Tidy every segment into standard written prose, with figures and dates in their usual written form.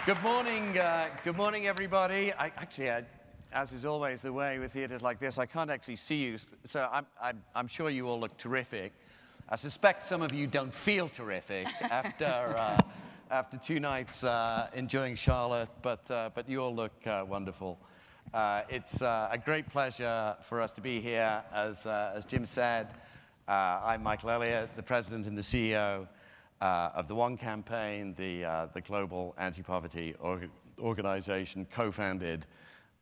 Good morning, everybody. As is always the way with theatres like this, I can't actually see you, so I'm sure you all look terrific. I suspect some of you don't feel terrific after 2 nights enjoying Charlotte, but you all look wonderful. It's a great pleasure for us to be here. As Jim said, I'm Michael Elliott, the president and the CEO of the One Campaign, the global anti-poverty organization co-founded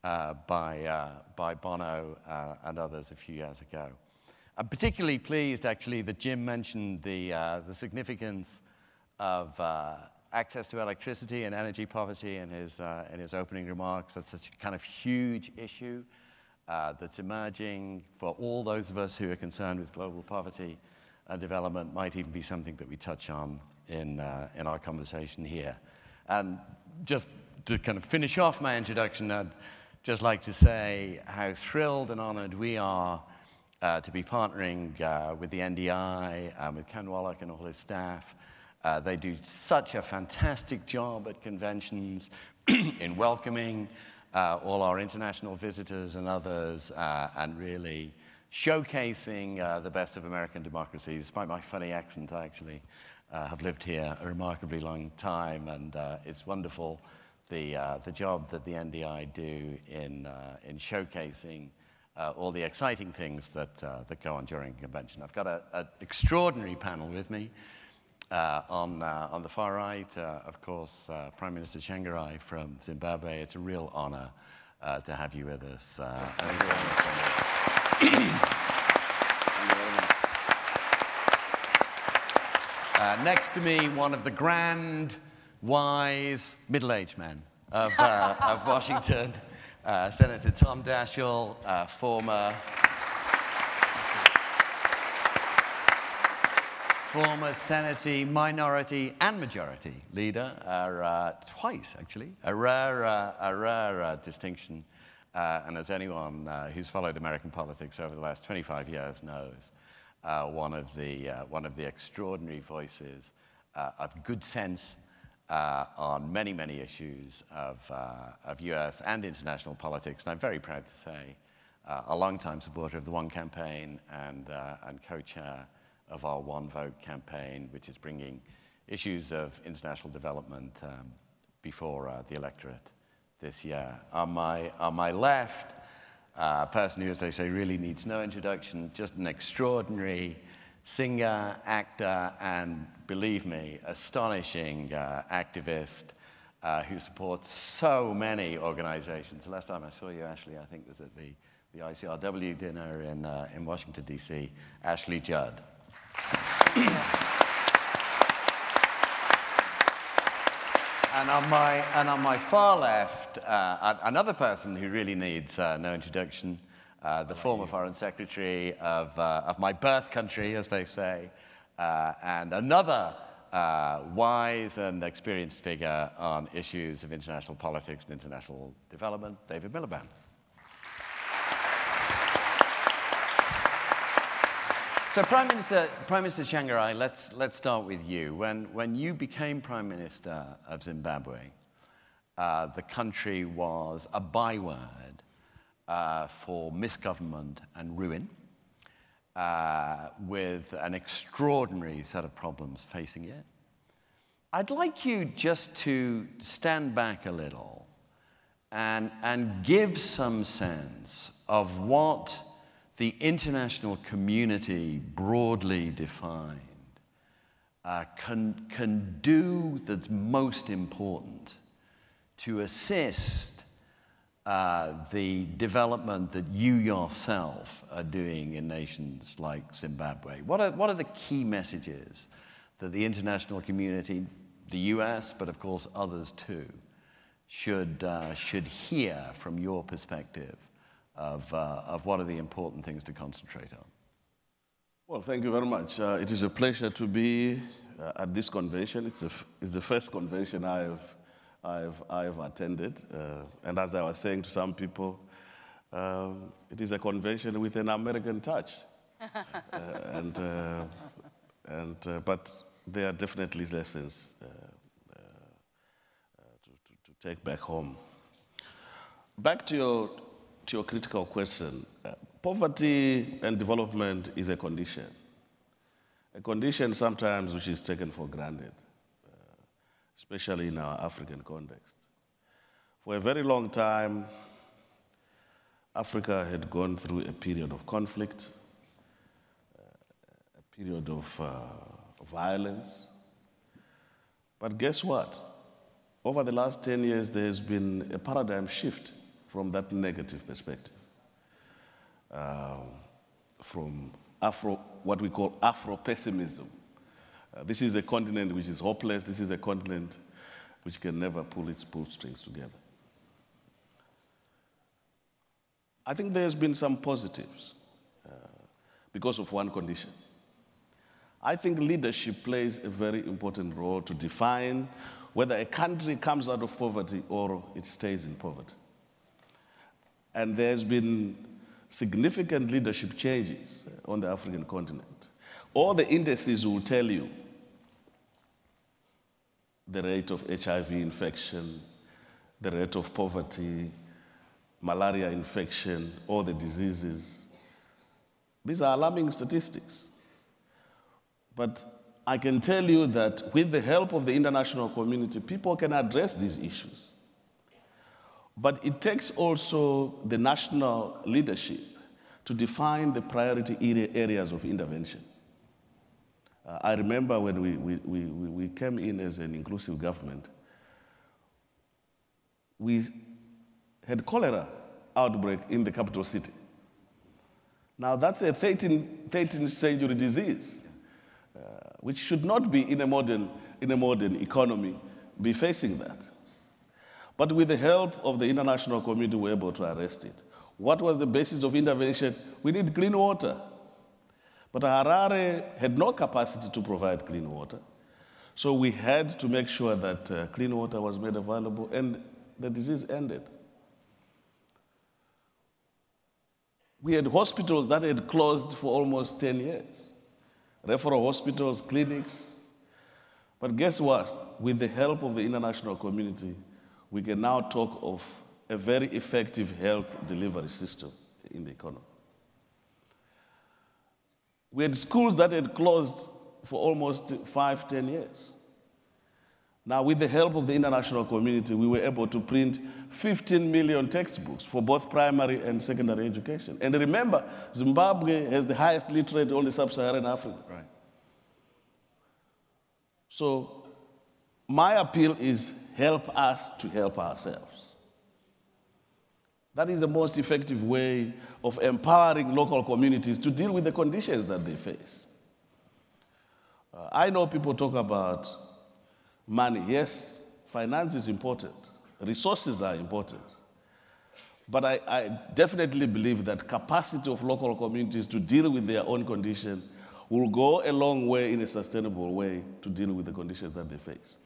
by Bono and others a few years ago. I'm particularly pleased, actually, that Jim mentioned the significance of access to electricity and energy poverty in his opening remarks. That's such a kind of huge issue that's emerging for all those of us who are concerned with global poverty and development. Might even be something that we touch on in our conversation here. And just to kind of finish off my introduction, I'd just like to say how thrilled and honored we are to be partnering with the NDI, with Ken Wallach and all his staff. They do such a fantastic job at conventions in welcoming all our international visitors and others, and really showcasing the best of American democracy. Despite my funny accent, I actually have lived here a remarkably long time, and it's wonderful the job that the NDI do in showcasing all the exciting things that go on during a convention. I've got an extraordinary panel with me. On the far right, of course, Prime Minister Tsvangirai from Zimbabwe. It's a real honor to have you with us. Next to me, one of the grand, wise, middle-aged men of Washington, Senator Tom Daschle, former Senate minority and majority leader, twice actually, a rare distinction. And as anyone who's followed American politics over the last 25 years knows, one of the extraordinary voices of good sense on many, many issues of US and international politics. And I'm very proud to say a longtime supporter of the One Campaign and co-chair of our One Vote campaign, which is bringing issues of international development before the electorate this year. On my left, a person who, as they say, really needs no introduction, just an extraordinary singer, actor, and, believe me, astonishing activist who supports so many organizations. The last time I saw you, Ashley, I think was at the ICRW dinner in Washington, D.C., Ashley Judd. And on my far left, another person who really needs no introduction, the former Foreign Secretary of my birth country, as they say, and another wise and experienced figure on issues of international politics and international development, David Miliband. So Prime Minister Tsvangirai, let's start with you. When you became Prime Minister of Zimbabwe, the country was a byword for misgovernment and ruin, with an extraordinary set of problems facing it. I'd like you just to stand back a little and give some sense of what the international community, broadly defined, can do that's most important to assist the development that you yourself are doing in nations like Zimbabwe. What are the key messages that the international community, the US, but of course others too, should hear from your perspective of what are the important things to concentrate on? Well, thank you very much. It is a pleasure to be at this convention. It's the first convention I've attended, and as I was saying to some people, it is a convention with an American touch, but there are definitely lessons take back home. Back to your critical question. Poverty and development is a condition sometimes which is taken for granted, especially in our African context. For a very long time, Africa had gone through a period of conflict, a period of violence. But guess what? Over the last 10 years, there has been a paradigm shift from that negative perspective, from what we call Afro-pessimism. This is a continent which is hopeless. This is a continent which can never pull its bootstrings together. I think there's been some positives because of one condition. I think leadership plays a very important role to define whether a country comes out of poverty or it stays in poverty. And there's been significant leadership changes on the African continent. All the indices will tell you the rate of HIV infection, the rate of poverty, malaria infection, all the diseases. These are alarming statistics. But I can tell you that with the help of the international community, people can address these issues. But it takes also the national leadership to define the priority areas of intervention. I remember when we came in as an inclusive government, we had cholera outbreak in the capital city. Now that's a 13th century disease, which should not be in a modern economy be facing that. But with the help of the international community, we were able to arrest it. What was the basis of intervention? We need clean water. But Harare had no capacity to provide clean water. So we had to make sure that clean water was made available, and the disease ended. We had hospitals that had closed for almost 10 years. Referral hospitals, clinics. But guess what? With the help of the international community, we can now talk of a very effective health delivery system in the economy. We had schools that had closed for almost 5-10 years. Now, with the help of the international community, we were able to print 15 million textbooks for both primary and secondary education. And remember, Zimbabwe has the highest literate rate on the sub-Saharan Africa. Right. So my appeal is help us to help ourselves. That is the most effective way of empowering local communities to deal with the conditions that they face. I know people talk about money. Yes, finance is important. Resources are important. But I definitely believe that capacity of local communities to deal with their own condition will go a long way in a sustainable way to deal with the conditions that they face.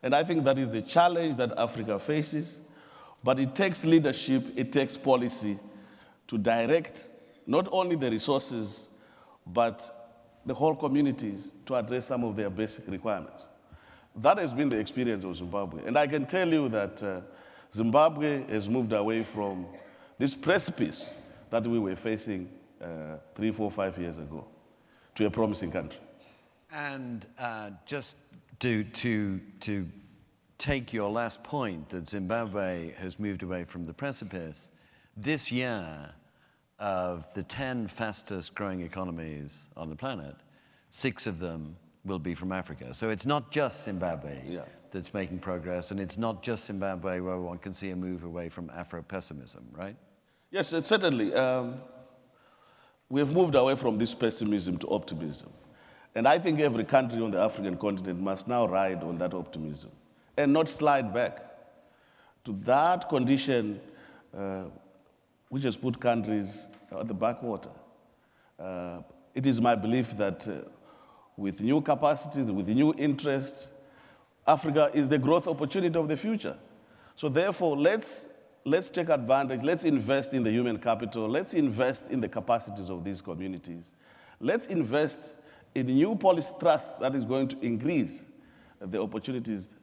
And I think that is the challenge that Africa faces. But it takes leadership, it takes policy to direct not only the resources, but the whole communities to address some of their basic requirements. That has been the experience of Zimbabwe. And I can tell you that Zimbabwe has moved away from this precipice that we were facing 3, 4, 5 years ago to a promising country. And just to take your last point, that Zimbabwe has moved away from the precipice, this year, of the 10 fastest growing economies on the planet, 6 of them will be from Africa. So it's not just Zimbabwe that's making progress, and it's not just Zimbabwe where one can see a move away from Afro-pessimism, right? Yes, certainly. We have moved away from this pessimism to optimism. And I think every country on the African continent must now ride on that optimism and not slide back to that condition which has put countries at the backwater. It is my belief that with new capacities, with new interest, Africa is the growth opportunity of the future. So therefore, let's take advantage, let's invest in the human capital, let's invest in the capacities of these communities. Let's invest in new policy trust that is going to increase the opportunities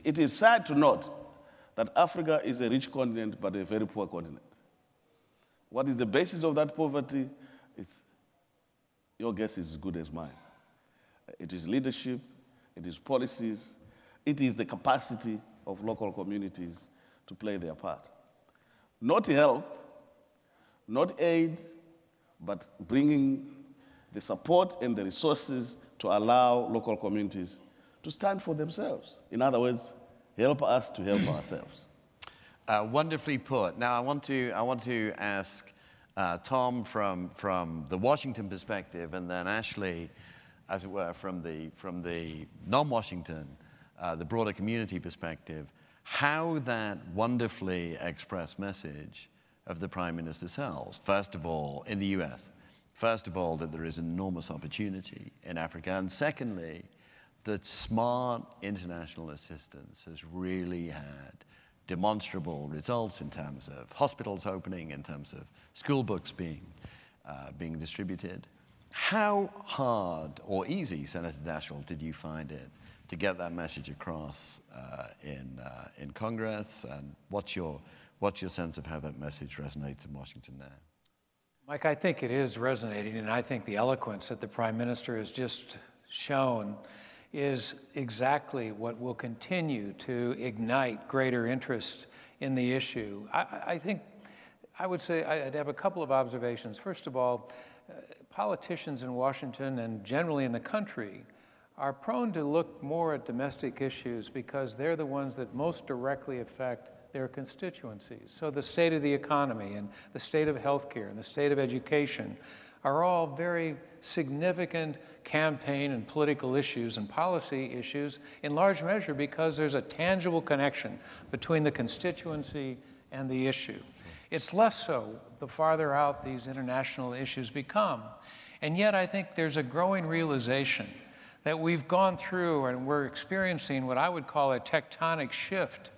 It is sad to note that Africa is a rich continent but a very poor continent. What is the basis of that poverty? Your guess is as good as mine. It is leadership, it is policies, it is the capacity of local communities to play their part. Not help, not aid, but bringing the support and the resources to allow local communities to stand for themselves. In other words, help us to help ourselves. Wonderfully put. Now, I want to ask Tom from the Washington perspective, and then Ashley, as it were, from the non-Washington, the broader community perspective, how that wonderfully expressed message of the Prime Minister sells. First of all, in the US, first of all, that there is enormous opportunity in Africa, and secondly, that smart international assistance has really had demonstrable results in terms of hospitals opening, in terms of school books being distributed. How hard or easy, Senator Daschle, did you find it to get that message across in Congress? And what's your sense of how that message resonates in Washington now? Mike, I think it is resonating, and I think the eloquence that the Prime Minister has just shown is exactly what will continue to ignite greater interest in the issue. I would say I'd have a couple of observations. First of all, politicians in Washington and generally in the country are prone to look more at domestic issues because they're the ones that most directly affect their constituencies. So the state of the economy and the state of healthcare and the state of education are all very significant campaign and political issues and policy issues, in large measure because there's a tangible connection between the constituency and the issue. It's less so the farther out these international issues become. And yet I think there's a growing realization that we've gone through and we're experiencing what I would call a tectonic shift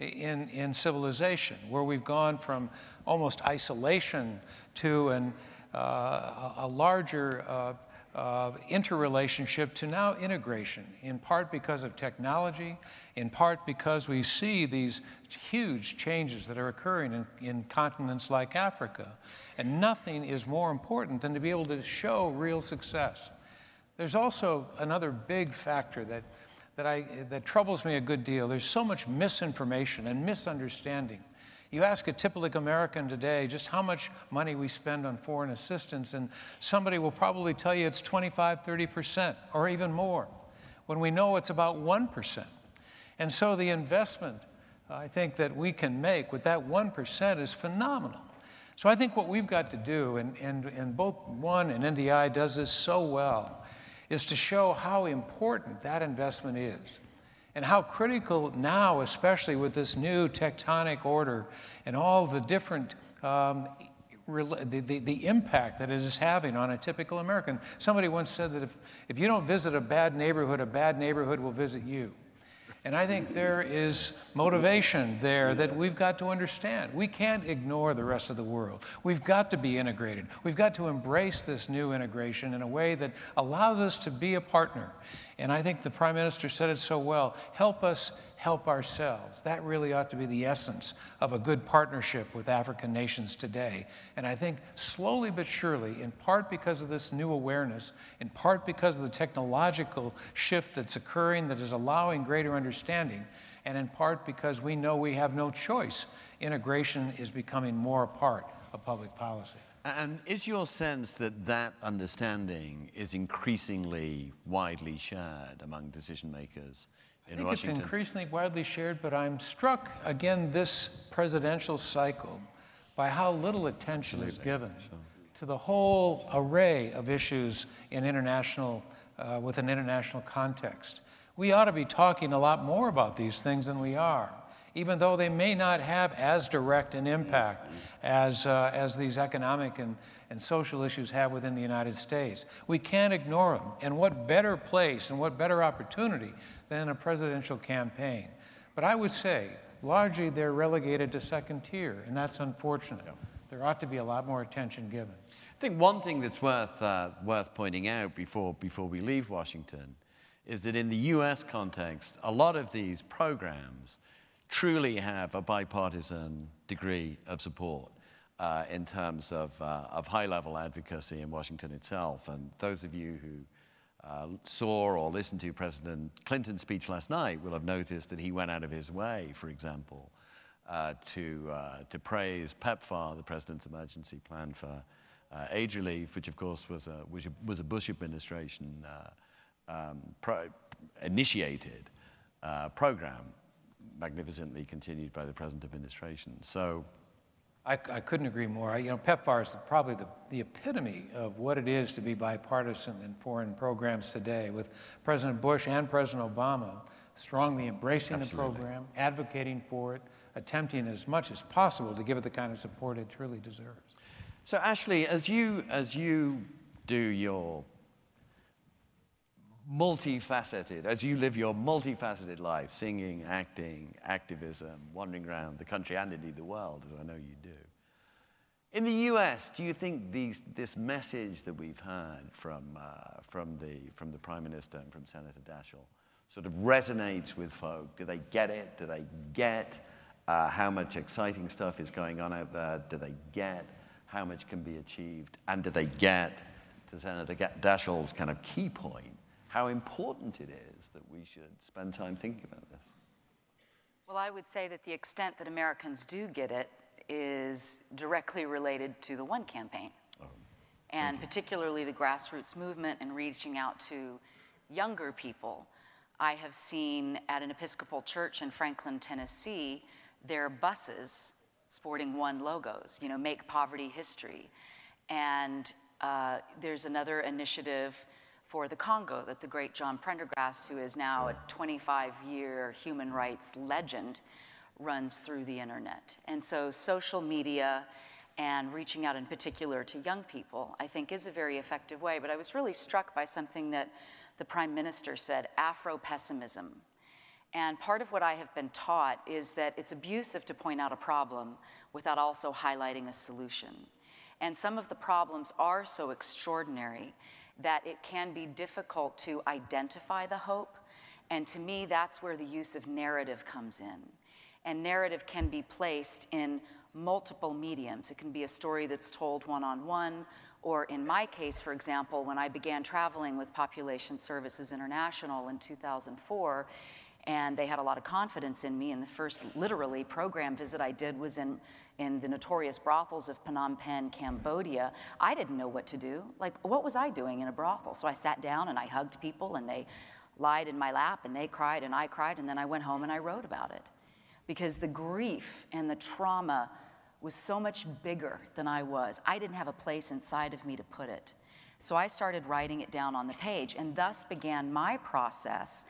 in civilization, where we've gone from almost isolation to a larger interrelationship to now integration, in part because of technology, in part because we see these huge changes that are occurring in continents like Africa. And nothing is more important than to be able to show real success. There's also another big factor that troubles me a good deal. There's so much misinformation and misunderstanding. You ask a typical American today just how much money we spend on foreign assistance, and somebody will probably tell you it's 25, 30%, or even more, when we know it's about 1%. And so the investment, I think, that we can make with that 1% is phenomenal. So I think what we've got to do, and both One and NDI does this so well, is to show how important that investment is. And how critical now, especially with this new tectonic order and all the different, the impact that it is having on a typical American. Somebody once said that if you don't visit a bad neighborhood will visit you. And I think there is motivation there that we've got to understand. We can't ignore the rest of the world. We've got to be integrated. We've got to embrace this new integration in a way that allows us to be a partner. And I think the Prime Minister said it so well, help us help ourselves. That really ought to be the essence of a good partnership with African nations today. And I think slowly but surely, in part because of this new awareness, in part because of the technological shift that's occurring that is allowing greater understanding, and in part because we know we have no choice, integration is becoming more a part of public policy. And is your sense that that understanding is increasingly widely shared among decision makers in Washington? I think it's increasingly widely shared, but I'm struck again this presidential cycle by how little attention is given to the whole array of issues in international, with an international context. We ought to be talking a lot more about these things than we are, even though they may not have as direct an impact as these economic and social issues have within the United States. We can't ignore them. And what better place and what better opportunity than a presidential campaign? But I would say, largely they're relegated to second tier, and that's unfortunate. There ought to be a lot more attention given. I think one thing that's worth pointing out before we leave Washington is that in the US context, a lot of these programs truly have a bipartisan degree of support in terms of high-level advocacy in Washington itself. And those of you who saw or listened to President Clinton's speech last night will have noticed that he went out of his way, for example, to praise PEPFAR, the President's Emergency Plan for Age Relief, which of course was a Bush administration initiated program, magnificently continued by the present administration. So I couldn't agree more. You know, PEPFAR is probably the epitome of what it is to be bipartisan in foreign programs today, with President Bush and President Obama strongly embracing the program, advocating for it, attempting as much as possible to give it the kind of support it truly deserves. So Ashley, as you do your multifaceted, as you live your multifaceted life, singing, acting, activism, wandering around the country and indeed the world, as I know you do. In the US, do you think this message that we've heard from the Prime Minister and from Senator Daschle sort of resonates with folk? Do they get it? Do they get how much exciting stuff is going on out there? Do they get how much can be achieved? And do they get, to Senator Daschle's kind of key point, how important it is that we should spend time thinking about this? Well, I would say that the extent that Americans do get it is directly related to the One campaign. And particularly the grassroots movement and reaching out to younger people. I have seen at an Episcopal church in Franklin, Tennessee, their buses sporting One logos, you know, Make Poverty History. And there's another initiative for the Congo that the great John Prendergast, who is now a 25-year human rights legend, runs through the internet. And so social media and reaching out in particular to young people, I think, is a very effective way. But I was really struck by something that the Prime Minister said, Afro-pessimism. And part of what I have been taught is that it's abusive to point out a problem without also highlighting a solution. And some of the problems are so extraordinary that it can be difficult to identify the hope. And to me, that's where the use of narrative comes in. And narrative can be placed in multiple mediums. It can be a story that's told one-on-one, or in my case, for example, when I began traveling with Population Services International in 2004, and they had a lot of confidence in me, and the first, literally, program visit I did was in the notorious brothels of Phnom Penh, Cambodia. I didn't know what to do. Like, what was I doing in a brothel? So I sat down and I hugged people, and they lied in my lap, and they cried, and I cried, and then I went home and I wrote about it. Because the grief and the trauma was so much bigger than I was. I didn't have a place inside of me to put it. So I started writing it down on the page, and thus began my process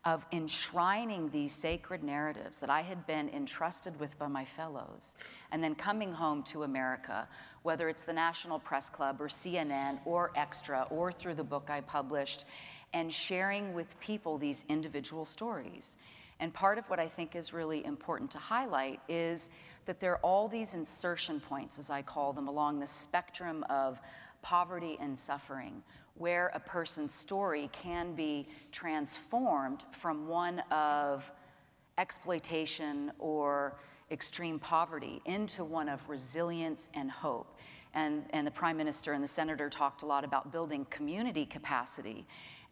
of enshrining these sacred narratives that I had been entrusted with by my fellows, and then coming home to America, whether it's the National Press Club or CNN or Extra or through the book I published, and sharing with people these individual stories. And part of what I think is really important to highlight is that there are all these insertion points, as I call them, along the spectrum of poverty and suffering, where a person's story can be transformed from one of exploitation or extreme poverty into one of resilience and hope. And the Prime Minister and the Senator talked a lot about building community capacity.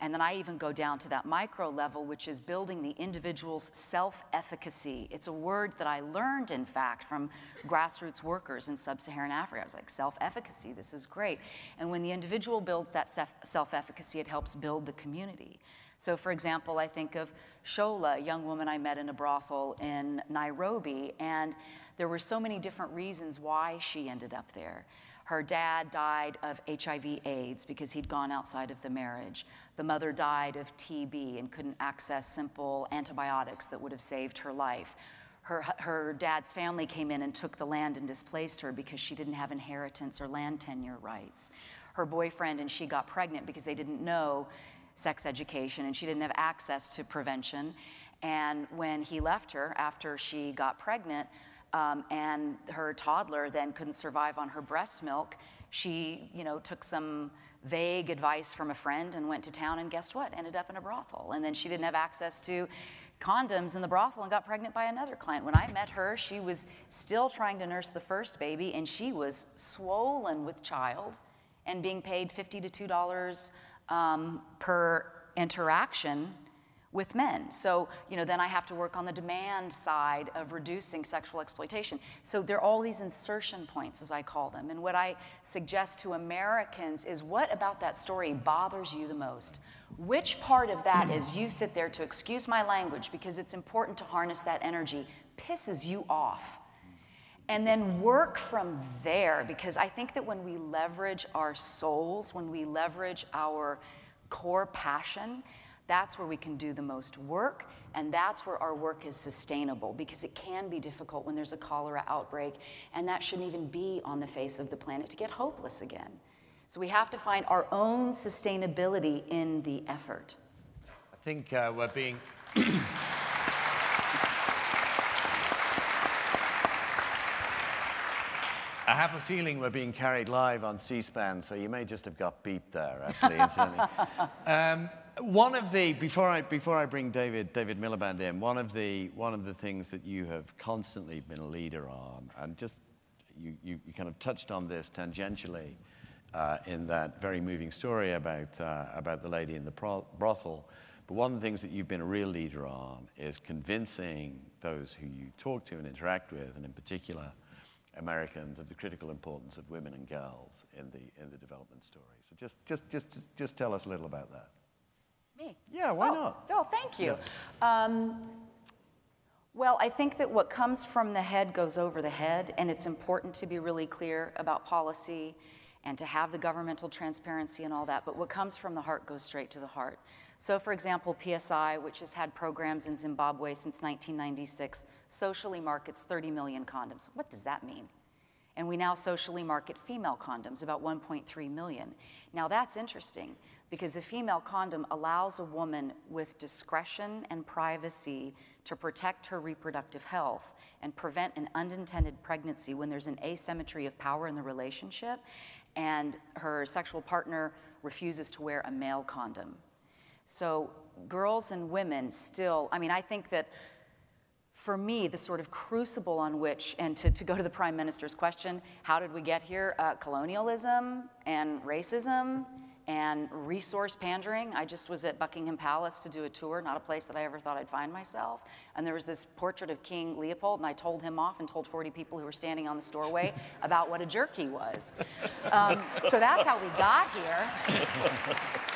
And then I even go down to that micro level, which is building the individual's self-efficacy. It's a word that I learned, in fact, from grassroots workers in sub-Saharan Africa. I was like, self-efficacy, this is great. And when the individual builds that self-efficacy, it helps build the community. So for example, I think of Shola, a young woman I met in a brothel in Nairobi, and there were so many different reasons why she ended up there. Her dad died of HIV/AIDS because he'd gone outside of the marriage. The mother died of TB and couldn't access simple antibiotics that would have saved her life. Her dad's family came in and took the land and displaced her because she didn't have inheritance or land tenure rights. Her boyfriend and she got pregnant because they didn't know sex education and she didn't have access to prevention. And when he left her after she got pregnant, and her toddler then couldn't survive on her breast milk, she, took some vague advice from a friend and went to town and guess what? Ended up in a brothel. And then she didn't have access to condoms in the brothel and got pregnant by another client. When I met her, she was still trying to nurse the first baby and she was swollen with child and being paid $50 to $2 per interaction with men. So, then I have to work on the demand side of reducing sexual exploitation. So there are all these insertion points, as I call them. And what I suggest to Americans is, what about that story bothers you the most? Which part of that, as you sit there, to excuse my language, because it's important to harness that energy, pisses you off? And then work from there, because I think that when we leverage our souls, when we leverage our core passion, that's where we can do the most work, and that's where our work is sustainable, because it can be difficult when there's a cholera outbreak, and that shouldn't even be on the face of the planet to get hopeless again. So we have to find our own sustainability in the effort. I think we're being... I have a feeling we're being carried live on C-SPAN, so you may just have got beeped there, actually, incidentally. One of the, before I bring David Miliband in, one of the things that you have constantly been a leader on, and just you kind of touched on this tangentially in that very moving story about the lady in the brothel, but one of the things that you've been a real leader on is convincing those who you talk to and interact with, and in particular Americans, of the critical importance of women and girls in the development story. So just tell us a little about that. Me? Yeah, why not? Oh, thank you. Yeah. Well, I think that what comes from the head goes over the head, and it's important to be really clear about policy and to have the governmental transparency and all that, but what comes from the heart goes straight to the heart. So, for example, PSI, which has had programs in Zimbabwe since 1996, socially markets 30 million condoms. What does that mean? And we now socially market female condoms, about 1.3 million. Now that's interesting, because a female condom allows a woman with discretion and privacy to protect her reproductive health and prevent an unintended pregnancy when there's an asymmetry of power in the relationship and her sexual partner refuses to wear a male condom. So girls and women still, I mean, I think that for me, the sort of crucible on which, and to go to the Prime Minister's question, how did we get here? Colonialism and racism and resource pandering. I just was at Buckingham Palace to do a tour, not a place that I ever thought I'd find myself. And there was this portrait of King Leopold, and I told him off and told 40 people who were standing on the doorway about what a jerk he was. So that's how we got here.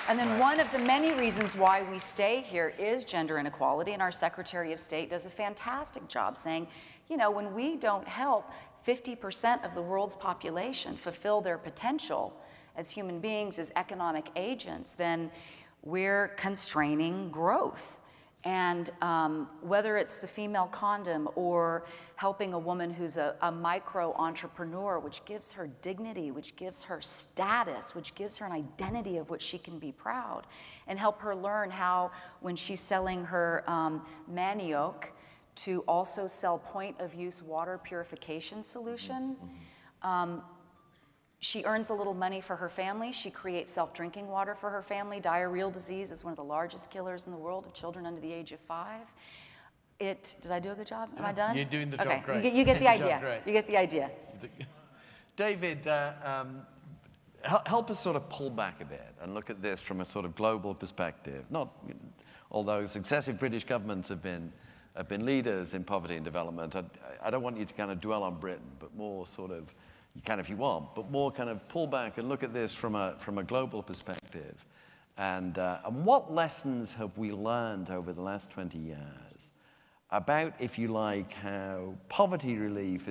And then one of the many reasons why we stay here is gender inequality, and our Secretary of State does a fantastic job saying, you know, when we don't help 50% of the world's population fulfill their potential as human beings, as economic agents, then we're constraining growth. And whether it's the female condom or helping a woman who's a micro-entrepreneur, which gives her dignity, which gives her status, which gives her an identity of which she can be proud, and help her learn how, when she's selling her manioc, to also sell point-of-use water purification solution. She earns a little money for her family. She creates self-drinking water for her family. Diarrheal disease is one of the largest killers in the world of children under the age of 5. Did I do a good job? Am I done? You're doing the job great. You get the idea. You get the idea. David, help us sort of pull back a bit and look at this from a sort of global perspective. Although successive British governments have been leaders in poverty and development, I don't want you to kind of dwell on Britain, but more sort of, you can if you want, but more kind of pull back and look at this from a global perspective. And what lessons have we learned over the last 20 years about, if you like, how poverty relief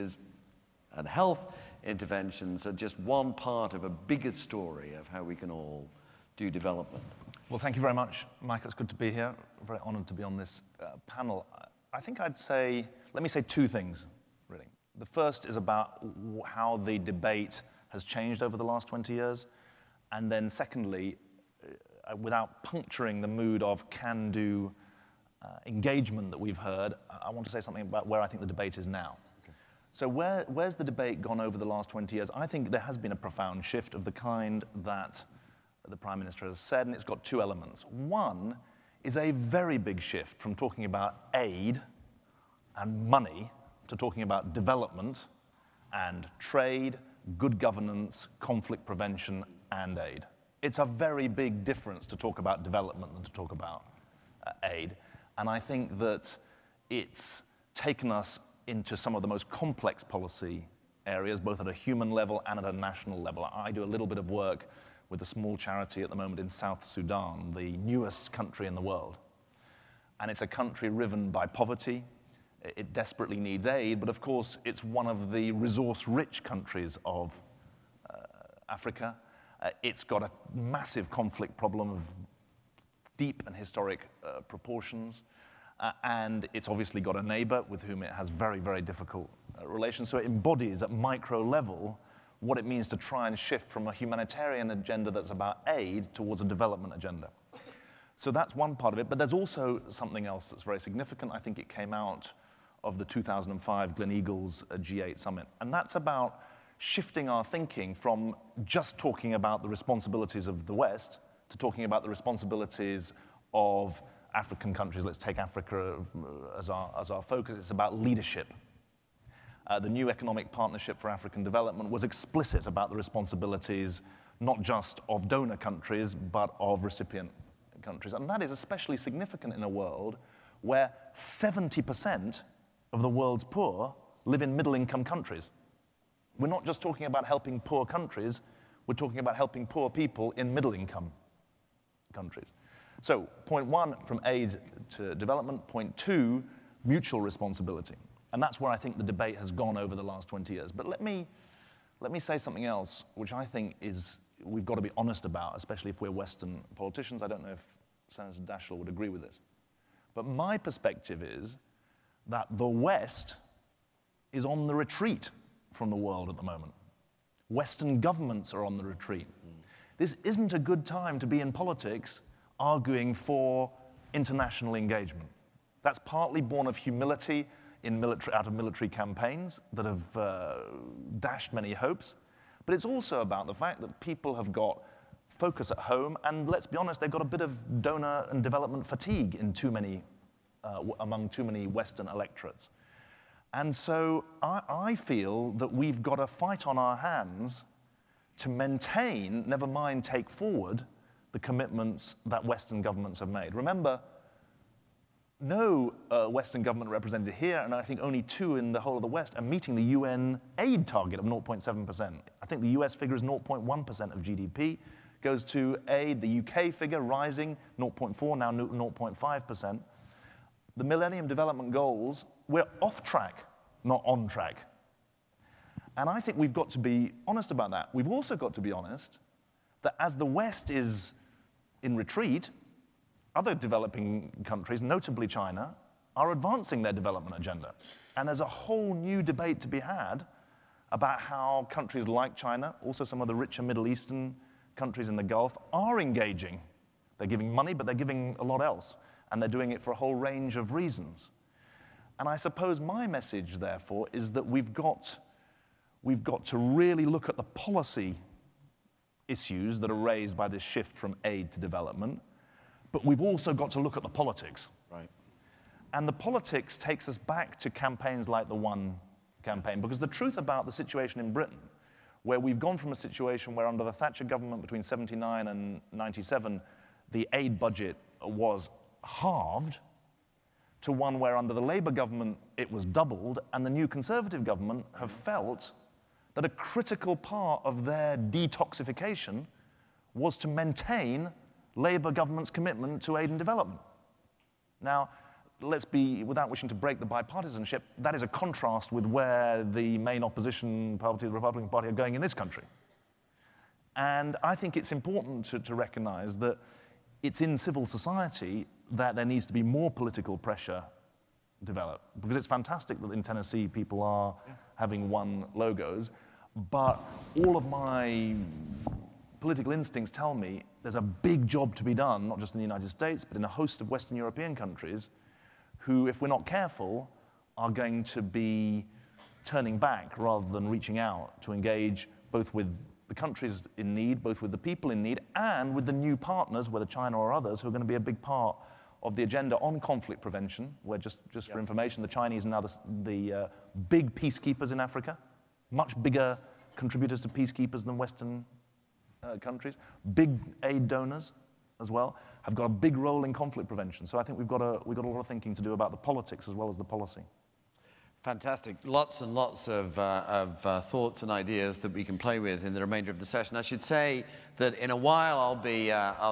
and health interventions are just one part of a bigger story of how we can all do development? Well, thank you very much, Mike. It's good to be here. I'm very honored to be on this panel. I think I'd say, let me say two things, really. The first is about how the debate has changed over the last 20 years. And then secondly, without puncturing the mood of can-do engagement that we've heard, I want to say something about where I think the debate is now. Okay. So where's the debate gone over the last 20 years? I think there has been a profound shift of the kind that the Prime Minister has said, and it's got two elements. One is a very big shift from talking about aid and money to talking about development and trade, good governance, conflict prevention, and aid. It's a very big difference to talk about development than to talk about aid. And I think that it's taken us into some of the most complex policy areas, both at a human level and at a national level. I do a little bit of work with a small charity at the moment in South Sudan, the newest country in the world. And it's a country riven by poverty. It desperately needs aid, but of course it's one of the resource-rich countries of Africa. It's got a massive conflict problem of deep and historic proportions, and it's obviously got a neighbor with whom it has very, very difficult relations. So it embodies at micro level what it means to try and shift from a humanitarian agenda that's about aid towards a development agenda. So that's one part of it, but there's also something else that's very significant. I think it came out of the 2005 Gleneagles G8 summit, and that's about shifting our thinking from just talking about the responsibilities of the West to talking about the responsibilities of African countries. Let's take Africa as our focus. It's about leadership. The new Economic Partnership for African Development was explicit about the responsibilities not just of donor countries, but of recipient countries. And that is especially significant in a world where 70% of the world's poor live in middle-income countries. We're not just talking about helping poor countries, we're talking about helping poor people in middle-income countries. So, point one, from aid to development. Point two, mutual responsibility. And that's where I think the debate has gone over the last 20 years. But let me say something else, which I think is we've got to be honest about, especially if we're Western politicians. I don't know if Senator Daschle would agree with this. But my perspective is that the West is on the retreat from the world at the moment. Western governments are on the retreat. This isn't a good time to be in politics arguing for international engagement. That's partly born of humility out of military campaigns that have dashed many hopes, but it's also about the fact that people have got focus at home, and let's be honest, they've got a bit of donor and development fatigue in among too many Western electorates. And so I feel that we've got a fight on our hands to maintain, never mind take forward, the commitments that Western governments have made. Remember, no Western government represented here, and I think only two in the whole of the West, are meeting the UN aid target of 0.7%. I think the US figure is 0.1% of GDP, goes to aid. The UK figure rising, 0.4, now 0.5%. The Millennium Development Goals, we're off track, not on track. And I think we've got to be honest about that. We've also got to be honest that as the West is in retreat, other developing countries, notably China, are advancing their development agenda. And there's a whole new debate to be had about how countries like China, also some of the richer Middle Eastern countries in the Gulf, are engaging. They're giving money, but they're giving a lot else. And they're doing it for a whole range of reasons. And I suppose my message, therefore, is that we've got to really look at the policy issues that are raised by this shift from aid to development, but we've also got to look at the politics. Right. And the politics takes us back to campaigns like the One campaign, because the truth about the situation in Britain, where we've gone from a situation where under the Thatcher government between 79 and 97, the aid budget was halved, to one where under the Labour government it was doubled, and the new Conservative government have felt that a critical part of their detoxification was to maintain Labour government's commitment to aid and development. Now, let's be, without wishing to break the bipartisanship, that is a contrast with where the main opposition party, the Republican Party, are going in this country. And I think it's important to recognize that it's in civil society that there needs to be more political pressure developed. Because it's fantastic that in Tennessee people are having one logos, but all of my political instincts tell me there's a big job to be done, not just in the United States, but in a host of Western European countries who, if we're not careful, are going to be turning back rather than reaching out to engage both with the the countries in need, both with the people in need and with the new partners, whether China or others, who are going to be a big part of the agenda on conflict prevention, where just for information, the Chinese are now the big peacekeepers in Africa, much bigger contributors to peacekeepers than Western countries, big aid donors as well, have got a big role in conflict prevention. So I think we've got a lot of thinking to do about the politics as well as the policy. Fantastic. Lots and lots of thoughts and ideas that we can play with in the remainder of the session. I should say that in a while I'll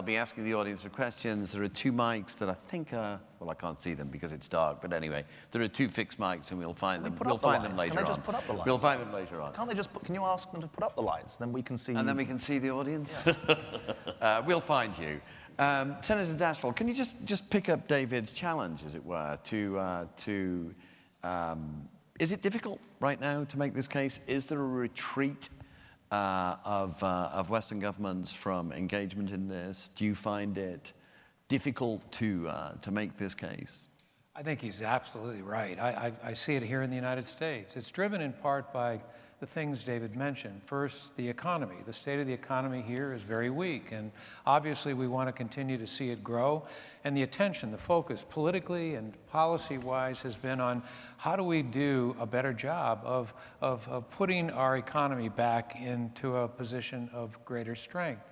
be asking the audience for questions. There are two mics that I think are, well, I can't see them because it's dark, but anyway, there are two fixed mics and we'll find them. We'll find them later on. Can they just put up the lights? We'll find them later on. Can't they just can you ask them to put up the lights? Then we can see. And then we can see the audience? Yeah. We'll find you. Senator Daschle, can you just pick up David's challenge, as it were, is it difficult right now to make this case? Is there a retreat of Western governments from engagement in this? Do you find it difficult to make this case? I think he's absolutely right. I see it here in the United States. It's driven in part by the things David mentioned. First, the economy. The state of the economy here is very weak, and obviously we want to continue to see it grow. And the attention, the focus, politically and policy-wise, has been on how do we do a better job of putting our economy back into a position of greater strength.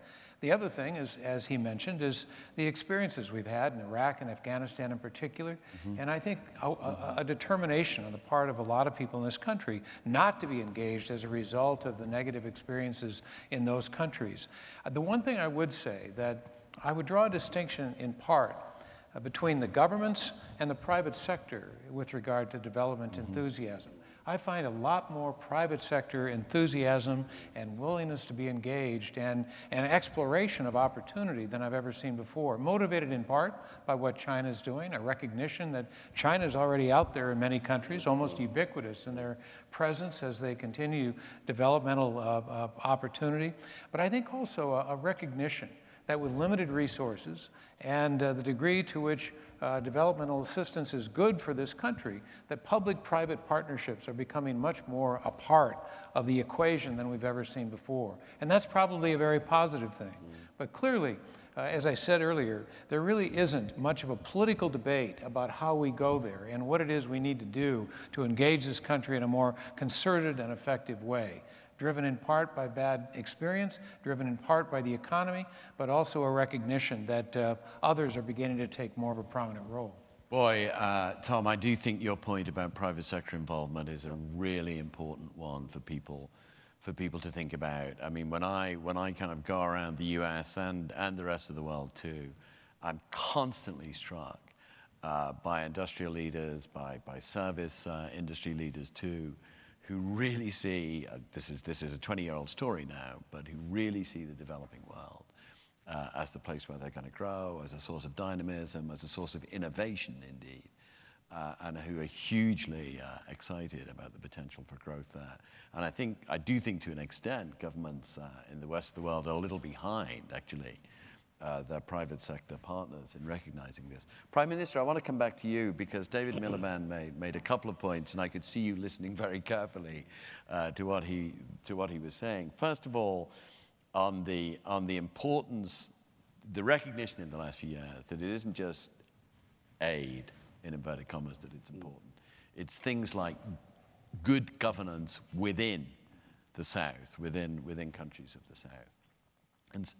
The other thing, is, as he mentioned, is the experiences we've had in Iraq and Afghanistan in particular. And I think a determination on the part of a lot of people in this country not to be engaged as a result of the negative experiences in those countries. The one thing I would say, that I would draw a distinction in part between the governments and the private sector with regard to development enthusiasm. I find a lot more private sector enthusiasm and willingness to be engaged and exploration of opportunity than I've ever seen before, motivated in part by what China's doing, a recognition that China's already out there in many countries, almost ubiquitous in their presence as they continue developmental opportunity, but I think also a recognition that with limited resources and the degree to which developmental assistance is good for this country, that public-private partnerships are becoming much more a part of the equation than we've ever seen before. And that's probably a very positive thing. But clearly, as I said earlier, there really isn't much of a political debate about how we go there and what it is we need to do to engage this country in a more concerted and effective way. Driven in part by bad experience, driven in part by the economy, but also a recognition that others are beginning to take more of a prominent role. Boy, Tom, I do think your point about private sector involvement is a really important one for people to think about. I mean, when I kind of go around the US and the rest of the world too, I'm constantly struck by industrial leaders, by service industry leaders too, who really see, this is a 20-year-old story now, but who really see the developing world as the place where they're going to grow, as a source of dynamism, as a source of innovation indeed, and who are hugely excited about the potential for growth there. And I do think to an extent governments in the West of the world are a little behind actually their private sector partners in recognizing this. Prime Minister, I want to come back to you because David Miliband made a couple of points, and I could see you listening very carefully to what he was saying. First of all, on the importance, the recognition in the last few years that it isn't just aid, in inverted commas, that it's important. It's things like good governance within the South, within countries of the South.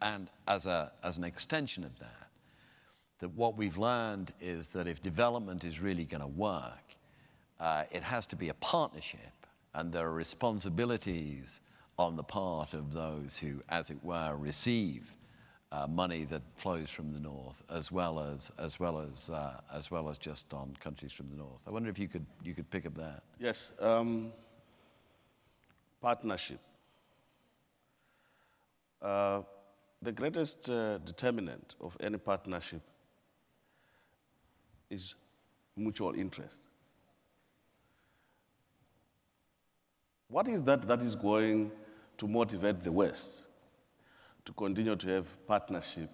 And as an extension of that what we've learned is that if development is really going to work, it has to be a partnership, and there are responsibilities on the part of those who, as it were, receive money that flows from the north, as well as just on countries from the north. I wonder if you could pick up that. Yes, partnership. The greatest determinant of any partnership is mutual interest. What is that is going to motivate the West to continue to have partnership?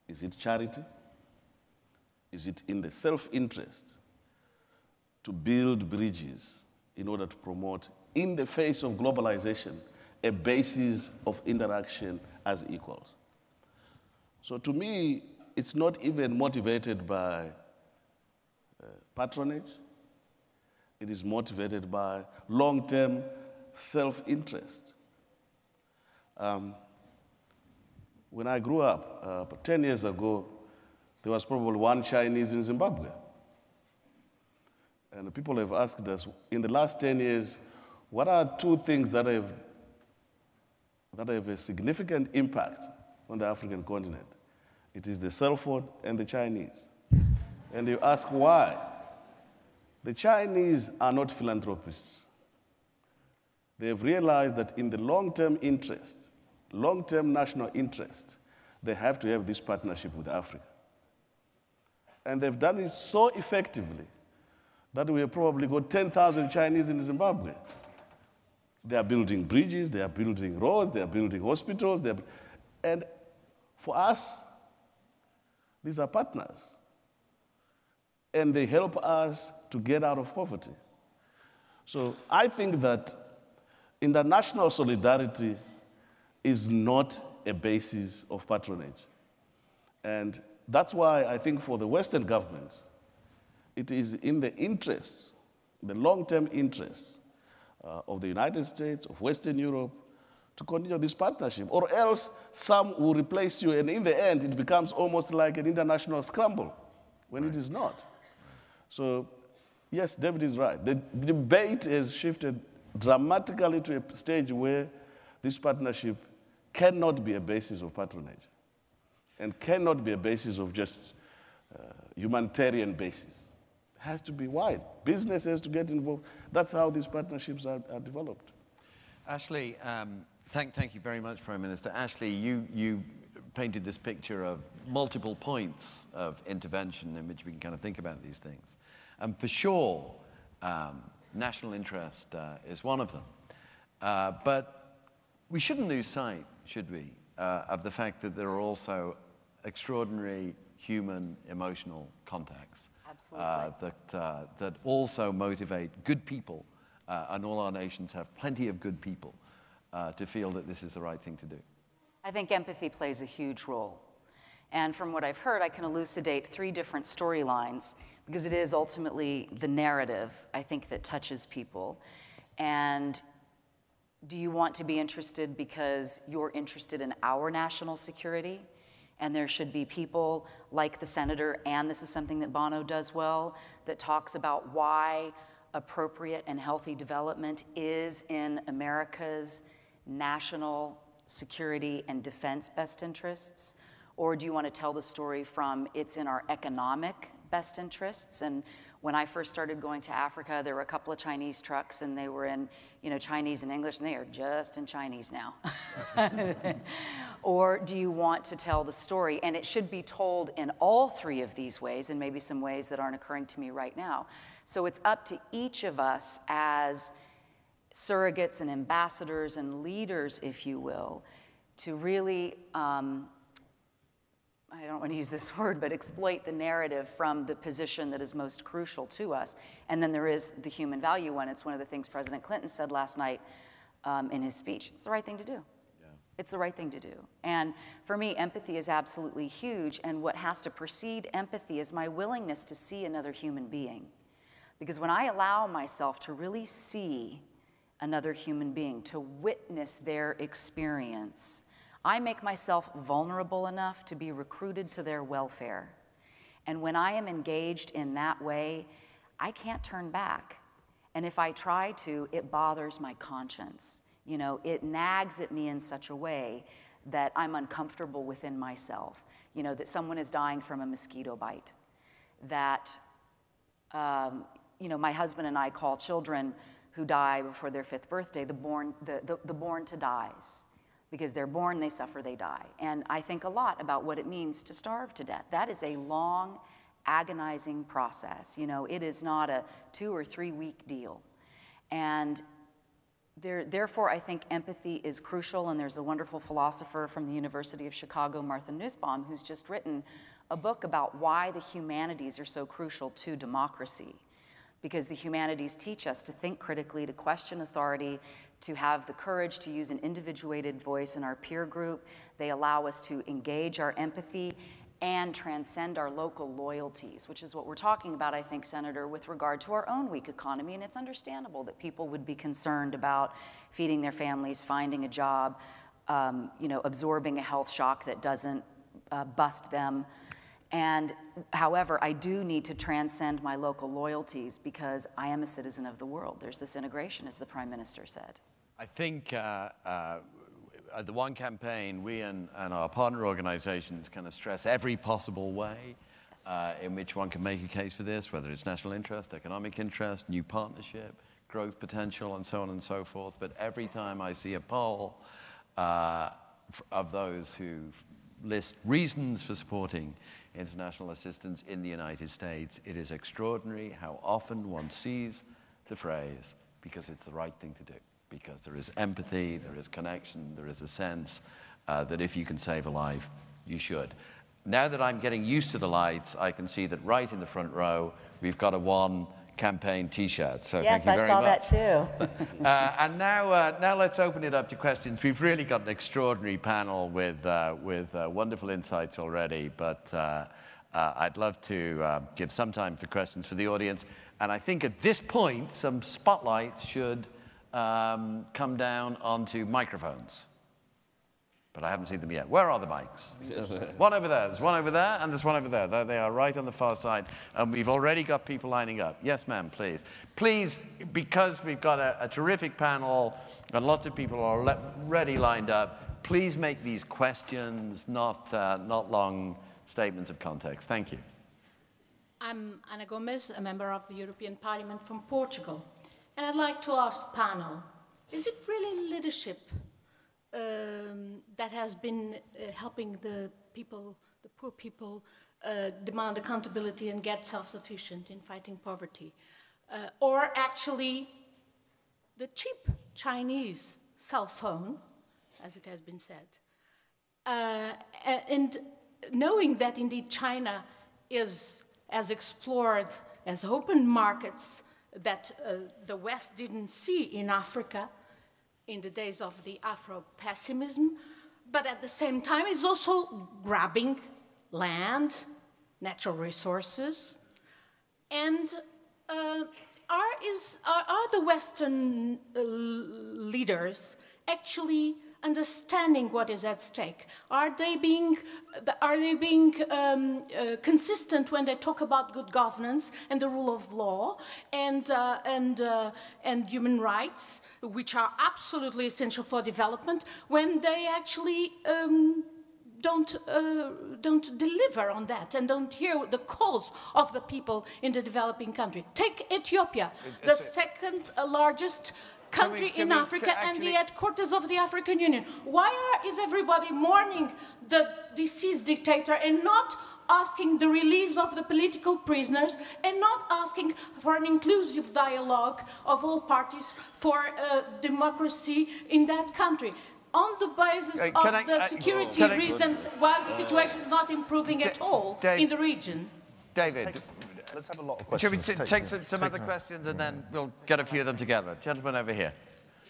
Is it charity? Is it in the self-interest to build bridges in order to promote, in the face of globalization, a basis of interaction as equals. So to me, it's not even motivated by patronage. It is motivated by long-term self-interest. When I grew up, 10 years ago, there was probably one Chinese in Zimbabwe. And people have asked us, in the last 10 years, what are two things that have a significant impact on the African continent? It is the cell phone and the Chinese. And you ask why. The Chinese are not philanthropists. They have realized that in the long-term interest, long-term national interest, they have to have this partnership with Africa. And they've done it so effectively that we have probably got 10,000 Chinese in Zimbabwe. They are building bridges, they are building roads, they are building hospitals, and for us, these are partners. And they help us to get out of poverty. So I think that international solidarity is not a basis of patronage. And that's why I think for the Western governments, it is in the interest, the long-term interest of the United States, of Western Europe, to continue this partnership. Or else some will replace you, and in the end, it becomes almost like an international scramble, when it is not. So, yes, David is right. The debate has shifted dramatically to a stage where this partnership cannot be a basis of patronage and cannot be a basis of just humanitarian basis. It has to be wide. Business has to get involved. That's how these partnerships are developed. Ashley, thank you very much, Prime Minister. Ashley, you painted this picture of multiple points of intervention in which we can kind of think about these things. And for sure, national interest is one of them. But we shouldn't lose sight, should we, of the fact that there are also extraordinary human emotional contacts that also motivate good people, and all our nations have plenty of good people to feel that this is the right thing to do. I think empathy plays a huge role. And from what I've heard, I can elucidate 3 different storylines, because it is ultimately the narrative, I think, that touches people. And do you want to be interested because you're interested in our national security? And there should be people like the senator, and this is something that Bono does well, that talks about why appropriate and healthy development is in America's national security and defense best interests? Or do you want to tell the story from it's in our economic best interests? And when I first started going to Africa, there were a couple of Chinese trucks, and they were in, Chinese and English, and they are just in Chinese now. Or do you want to tell the story? And it should be told in all 3 of these ways, and maybe some ways that aren't occurring to me right now. So it's up to each of us as surrogates and ambassadors and leaders, if you will, to really, I don't want to use this word, but exploit the narrative from the position that is most crucial to us. And then there is the human value one. It's one of the things President Clinton said last night in his speech. It's the right thing to do. Yeah. It's the right thing to do. And for me, empathy is absolutely huge. And what has to precede empathy is my willingness to see another human being. Because when I allow myself to really see another human being, to witness their experience, I make myself vulnerable enough to be recruited to their welfare. And when I am engaged in that way, I can't turn back. And if I try to, it bothers my conscience. It nags at me in such a way that I'm uncomfortable within myself. That someone is dying from a mosquito bite. That, my husband and I call children who die before their 5th birthday the born to dies. Because they're born, they suffer, they die. And I think a lot about what it means to starve to death. That is a long, agonizing process. It is not a 2 or 3 week deal. And therefore, I think empathy is crucial. And there's a wonderful philosopher from the University of Chicago, Martha Nussbaum, who's just written a book about why the humanities are so crucial to democracy. because the humanities teach us to think critically, to question authority, to have the courage to use an individuated voice in our peer group. They allow us to engage our empathy and transcend our local loyalties, which is what we're talking about, I think, Senator, with regard to our own weak economy. And it's understandable that people would be concerned about feeding their families, finding a job, you know, absorbing a health shock that doesn't bust them. And however, I do need to transcend my local loyalties because I am a citizen of the world. There's this integration, as the Prime Minister said. I think at the One Campaign, we and our partner organizations kind of stress every possible way in which one can make a case for this, whether it's national interest, economic interest, new partnership, growth potential, and so on and so forth. But every time I see a poll of those who list reasons for supporting international assistance in the United States, it is extraordinary how often one sees the phrase, because it's the right thing to do, because there is empathy, there is connection, there is a sense that if you can save a life, you should. Now that I'm getting used to the lights, I can see that right in the front row, we've got a One Campaign T-shirt. So yes, thank you very much. I saw that too. And now let's open it up to questions. We've really got an extraordinary panel with wonderful insights already, but I'd love to give some time for questions for the audience. And I think at this point, some spotlight should come down onto microphones. But I haven't seen them yet. Where are the mics? One over there. There's one over there, and there's one over there. There they are, right on the far side. And we've already got people lining up. Yes, ma'am, please. Please, because we've got a terrific panel and lots of people are already lined up, please make these questions not long statements of context. Thank you. I'm Ana Gomes, a member of the European Parliament from Portugal. And I'd like to ask the panel, is it really leadership that has been helping the people, the poor people, demand accountability and get self-sufficient in fighting poverty? Or actually the cheap Chinese cell phone, as it has been said? And knowing that indeed China is as explored as open markets that the West didn't see in Africa, in the days of the Afro-pessimism, but at the same time is also grabbing land, natural resources, and are the Western leaders actually understanding what is at stake? Are they being consistent when they talk about good governance and the rule of law and human rights, which are absolutely essential for development, when they actually don't deliver on that and don't hear the calls of the people in the developing country? Take Ethiopia, the second largest country in Africa and the headquarters of the African Union. Why is everybody mourning the deceased dictator and not asking the release of the political prisoners and not asking for an inclusive dialogue of all parties for democracy in that country? On the basis of the security reasons, while the situation is not improving at all in the region. David. Let's have a lot of questions. Should we take some other questions and then we'll get a few of them together? Gentleman over here.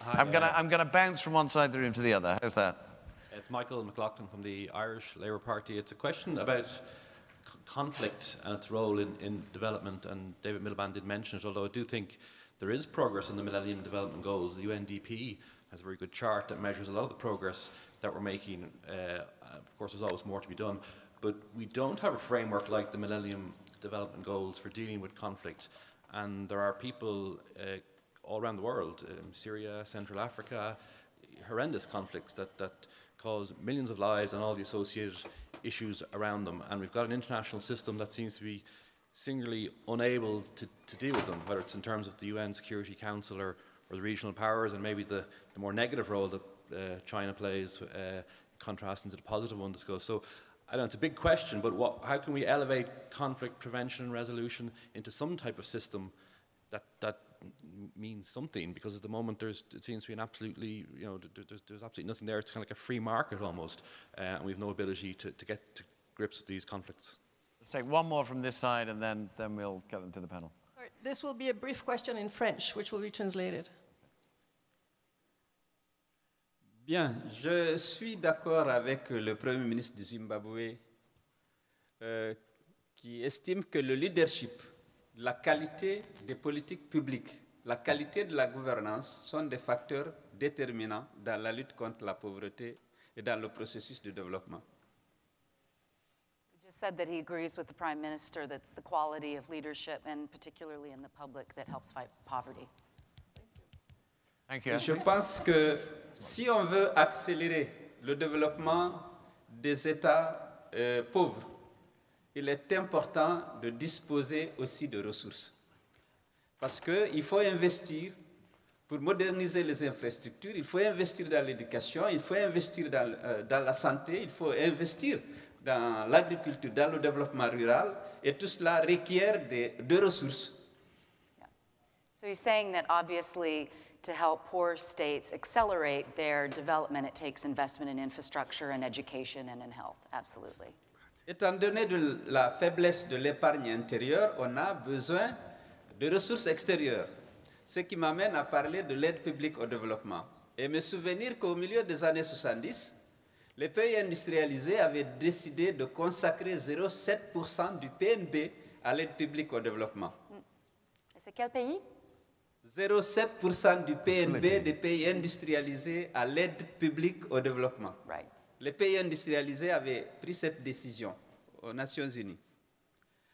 Hi, I'm gonna bounce from one side of the room to the other. How's that? It's Michael McLaughlin from the Irish Labour Party. It's a question about conflict and its role in development, and David Miliband did mention it, although I do think there is progress in the Millennium Development Goals. The UNDP has a very good chart that measures a lot of the progress that we're making. Of course, there's always more to be done, but we don't have a framework like the Millennium Development Goals for dealing with conflict, and there are people all around the world, Syria, Central Africa, horrendous conflicts that cause millions of lives and all the associated issues around them, and we've got an international system that seems to be singularly unable to deal with them, whether it's in terms of the UN Security Council or the regional powers, and maybe the more negative role that China plays, contrasting to the positive one discussed. So I don't know, it's a big question, but how can we elevate conflict prevention and resolution into some type of system that means something? Because at the moment it seems to be an absolutely, there's absolutely nothing there. It's kind of like a free market almost, and we have no ability to get to grips with these conflicts. Let's take one more from this side, and then we'll get them to the panel. This will be a brief question in French, which will be translated. Bien, je suis d'accord avec le Premier ministre du Zimbabwe qui estime que le leadership, la qualité des politiques publiques, la qualité de la gouvernance sont des facteurs déterminants dans la lutte contre la pauvreté et dans le processus de développement. He just said that he agrees with the Prime Minister that's the quality of leadership, and particularly in the public, that helps fight poverty. Thank you. Je pense que si on veut accélérer le développement des États pauvres, il est important de disposer aussi de ressources. Parce qu'il faut investir pour moderniser les infrastructures, il faut investir dans l'éducation, il faut investir dans la santé, il faut investir dans l'agriculture, dans le développement rural, et tout cela requiert de ressources. Yeah. So he's saying that obviously to help poor states accelerate their development, it takes investment in infrastructure and education and in health, absolutely. Étant donné de la faiblesse de l'épargne intérieure, on a besoin de ressources extérieures, ce qui m'amène à parler de l'aide publique au développement. Et me souvenir qu'au milieu des années 70, les pays industrialisés avaient décidé de consacrer 0,7% du PNB à l'aide publique au développement. C'est quel pays? 0,7% du PNB des pays industrialisés à l'aide publique au développement. Right. Les pays industrialisés avaient pris cette décision aux Nations Unies.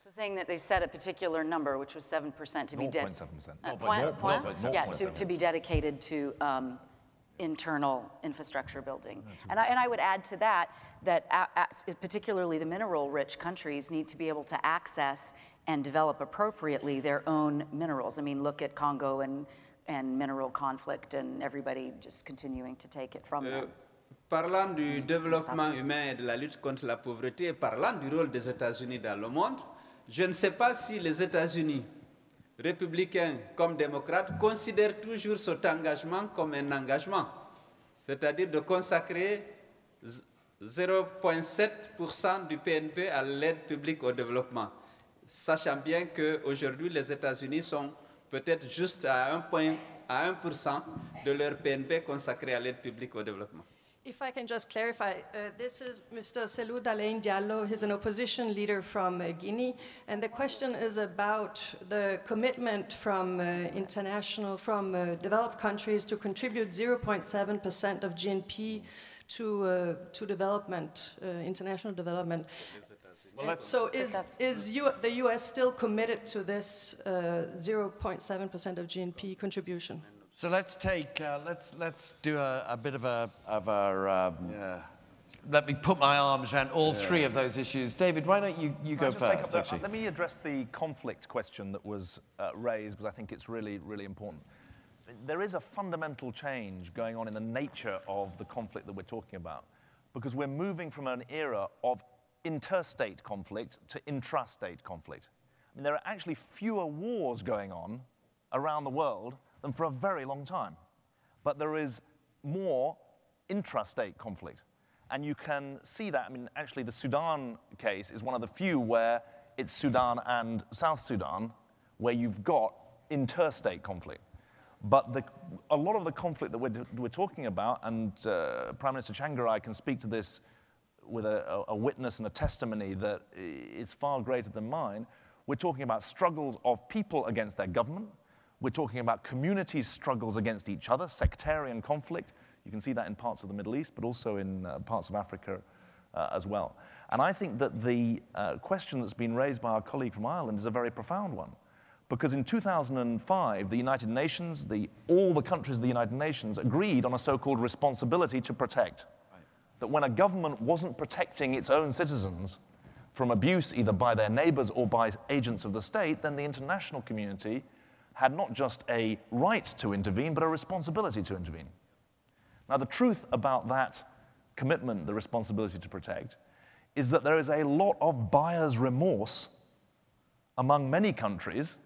So saying that they set a particular number, which was 7% to be dedicated. 0.7%. To be dedicated to internal infrastructure building. And I would add to that particularly the mineral-rich countries need to be able to access and develop appropriately their own minerals. I mean, look at Congo and mineral conflict and everybody just continuing to take it from them. Parlant du développement humain et de la lutte contre la pauvreté, et parlant du rôle des États-Unis dans le monde, je ne sais pas si les États-Unis, républicains comme démocrates, considèrent toujours cet engagement comme un engagement, c'est-à-dire de consacrer 0,7% du PNB à l'aide publique au développement, sachant bien qu'aujourd'hui les États-Unis sont peut-être juste à 1% de leur PNB consacré à l'aide publique au développement. If I can just clarify, this is Mr. Selou Dalein Diallo. He's an opposition leader from Guinea, and the question is about the commitment from developed countries to contribute 0.7% of GNP to development, international development. Well, so is the U.S. still committed to this 0.7% of GNP contribution? So let's take, let's do a bit of our let me put my arms around all three of those issues. David, why don't you go first, actually? Let me address the conflict question that was raised, because I think it's really, really important. There is a fundamental change going on in the nature of the conflict that we're talking about, because we're moving from an era of interstate conflict to intrastate conflict. I mean, there are actually fewer wars going on around the world than for a very long time. But there is more intrastate conflict. And you can see that. I mean, actually, the Sudan case is one of the few where it's Sudan and South Sudan where you've got interstate conflict. But a lot of the conflict that we're talking about, and Prime Minister Tsvangirai can speak to this with a witness and a testimony that is far greater than mine, we're talking about struggles of people against their government. We're talking about communities' struggles against each other, sectarian conflict. You can see that in parts of the Middle East, but also in parts of Africa as well. And I think that the question that's been raised by our colleague from Ireland is a very profound one. Because in 2005, the United Nations, all the countries of the United Nations agreed on a so-called responsibility to protect. Right. That when a government wasn't protecting its own citizens from abuse either by their neighbors or by agents of the state, then the international community had not just a right to intervene, but a responsibility to intervene. Now, the truth about that commitment, the responsibility to protect, is that there is a lot of buyer's remorse among many countries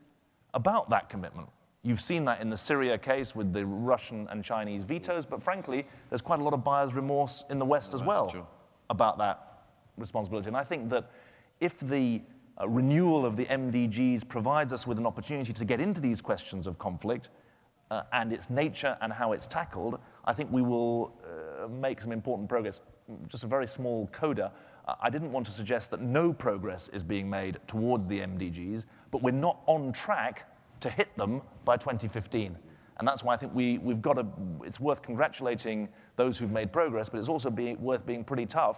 about that commitment. You've seen that in the Syria case with the Russian and Chinese vetoes, but frankly, there's quite a lot of buyer's remorse in the West as well about that responsibility. And I think that if the renewal of the MDGs provides us with an opportunity to get into these questions of conflict and its nature and how it's tackled, I think we will make some important progress. Just a very small coda. I didn't want to suggest that no progress is being made towards the MDGs, but we're not on track to hit them by 2015. And that's why I think we've got to, it's worth congratulating those who've made progress, but it's also worth being pretty tough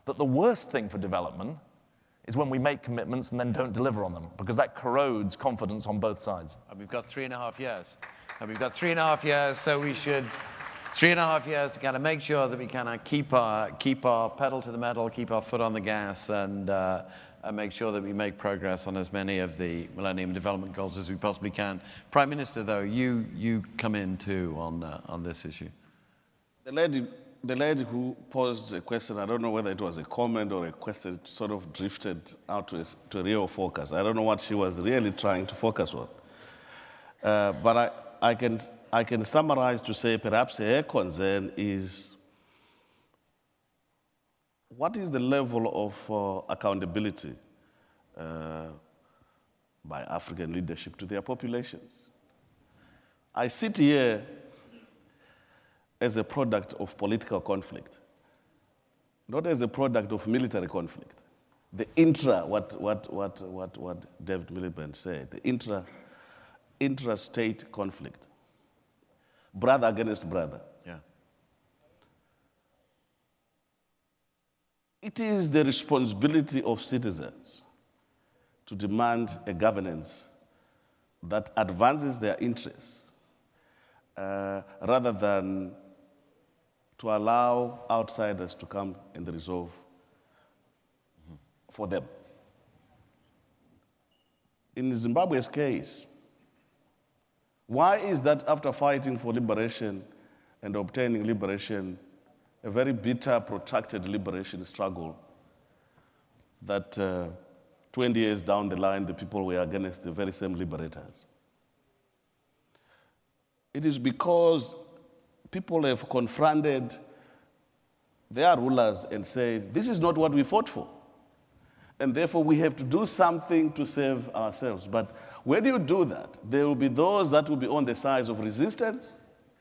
that the worst thing for development is when we make commitments and then don't deliver on them, because that corrodes confidence on both sides. And we've got 3.5 years. And we've got 3.5 years, so we should, 3.5 years to kind of make sure that we kind of keep our pedal to the metal, keep our foot on the gas, and make sure that we make progress on as many of the Millennium Development Goals as we possibly can. Prime Minister, though, you come in too on this issue. The lady who posed a question, I don't know whether it was a comment or a question, sort of drifted out to a real focus. I don't know what she was really trying to focus on. But I can summarize to say perhaps her concern is what is the level of accountability by African leadership to their populations? I sit here as a product of political conflict, not as a product of military conflict. The what David Miliband said, the intra-state conflict, brother against brother. Yeah. It is the responsibility of citizens to demand a governance that advances their interests rather than to allow outsiders to come and resolve for them. In Zimbabwe's case, why is that after fighting for liberation and obtaining liberation, a very bitter, protracted liberation struggle, that 20 years down the line, the people were against the very same liberators? It is because people have confronted their rulers and said, this is not what we fought for. And therefore, we have to do something to save ourselves. But when you do that, there will be those that will be on the side of resistance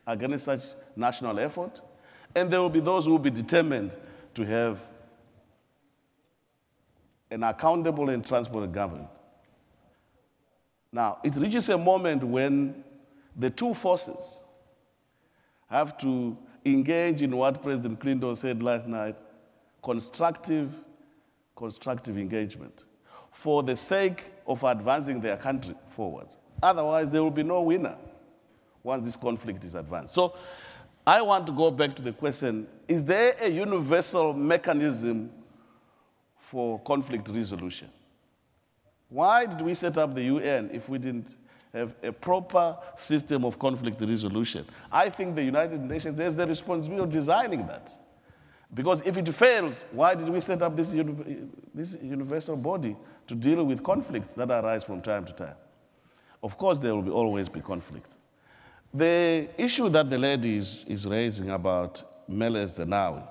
against such national effort, and there will be those who will be determined to have an accountable and transparent government. Now, it reaches a moment when the two forces have to engage in what President Clinton said last night, constructive engagement for the sake of advancing their country forward. Otherwise, there will be no winner once this conflict is advanced. So I want to go back to the question, is there a universal mechanism for conflict resolution? Why did we set up the UN if we didn't have a proper system of conflict resolution? I think the United Nations has the responsibility of designing that. Because if it fails, why did we set up this universal body to deal with conflicts that arise from time to time? Of course, there will always be conflict. The issue that the lady is raising about Meles Zenawi,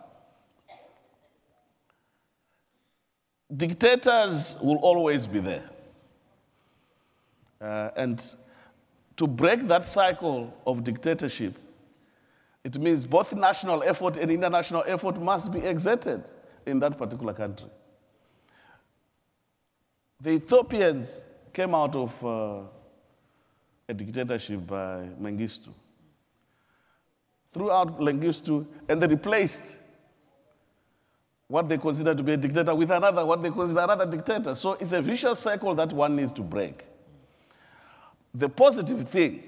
dictators will always be there. And to break that cycle of dictatorship, it means both national effort and international effort must be exerted in that particular country. The Ethiopians came out of a dictatorship by Mengistu. Throughout Mengistu, and they replaced what they consider to be a dictator with another, what they consider another dictator. So it's a vicious cycle that one needs to break. The positive thing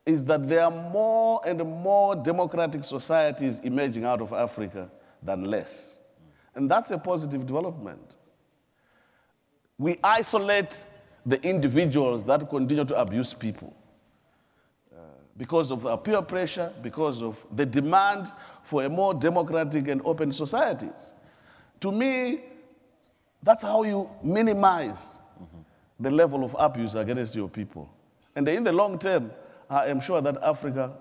is that there are more and more democratic societies emerging out of Africa than less. And that's a positive development. We isolate the individuals that continue to abuse people because of our peer pressure, because of the demand for a more democratic and open societies. To me, that's how you minimize the level of abuse against your people. And in the long term, I am sure that Africa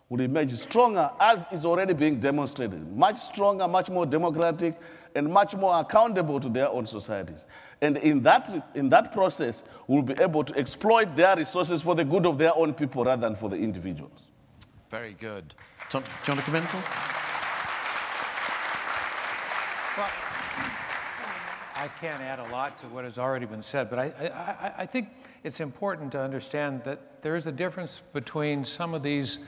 will emerge stronger, as is already being demonstrated. Much stronger, much more democratic, and much more accountable to their own societies. And in that process, we'll be able to exploit their resources for the good of their own people rather than for the individuals. Very good. Do you want to come in? Well, I can't add a lot to what has already been said, but I think it's important to understand that there is a difference between some of these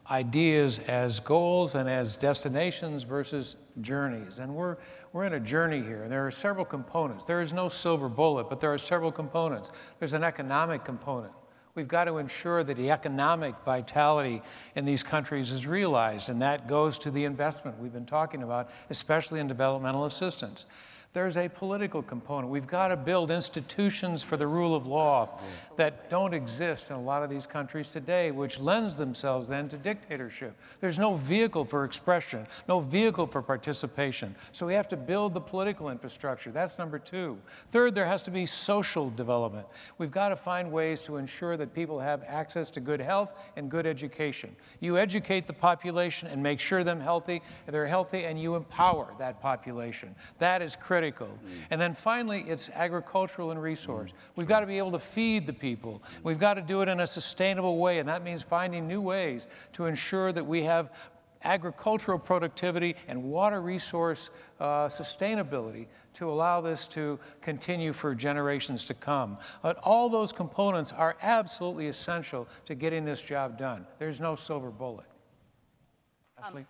ideas as goals and as destinations versus journeys. And we're in a journey here. There are several components. There is no silver bullet, but there are several components. There's an economic component. We've got to ensure that the economic vitality in these countries is realized, and that goes to the investment we've been talking about, especially in developmental assistance. There's a political component. We've got to build institutions for the rule of law that don't exist in a lot of these countries today, which lends themselves then to dictatorship. There's no vehicle for expression, no vehicle for participation. So we have to build the political infrastructure. That's number two. Third, there has to be social development. We've got to find ways to ensure that people have access to good health and good education. You educate the population and make sure they're healthy, and you empower that population. That is critical. And then finally, it's agricultural and resource. We've got to be able to feed the people. We've got to do it in a sustainable way, and that means finding new ways to ensure that we have agricultural productivity and water resource sustainability to allow this to continue for generations to come. But all those components are absolutely essential to getting this job done. There's no silver bullet. Ashley?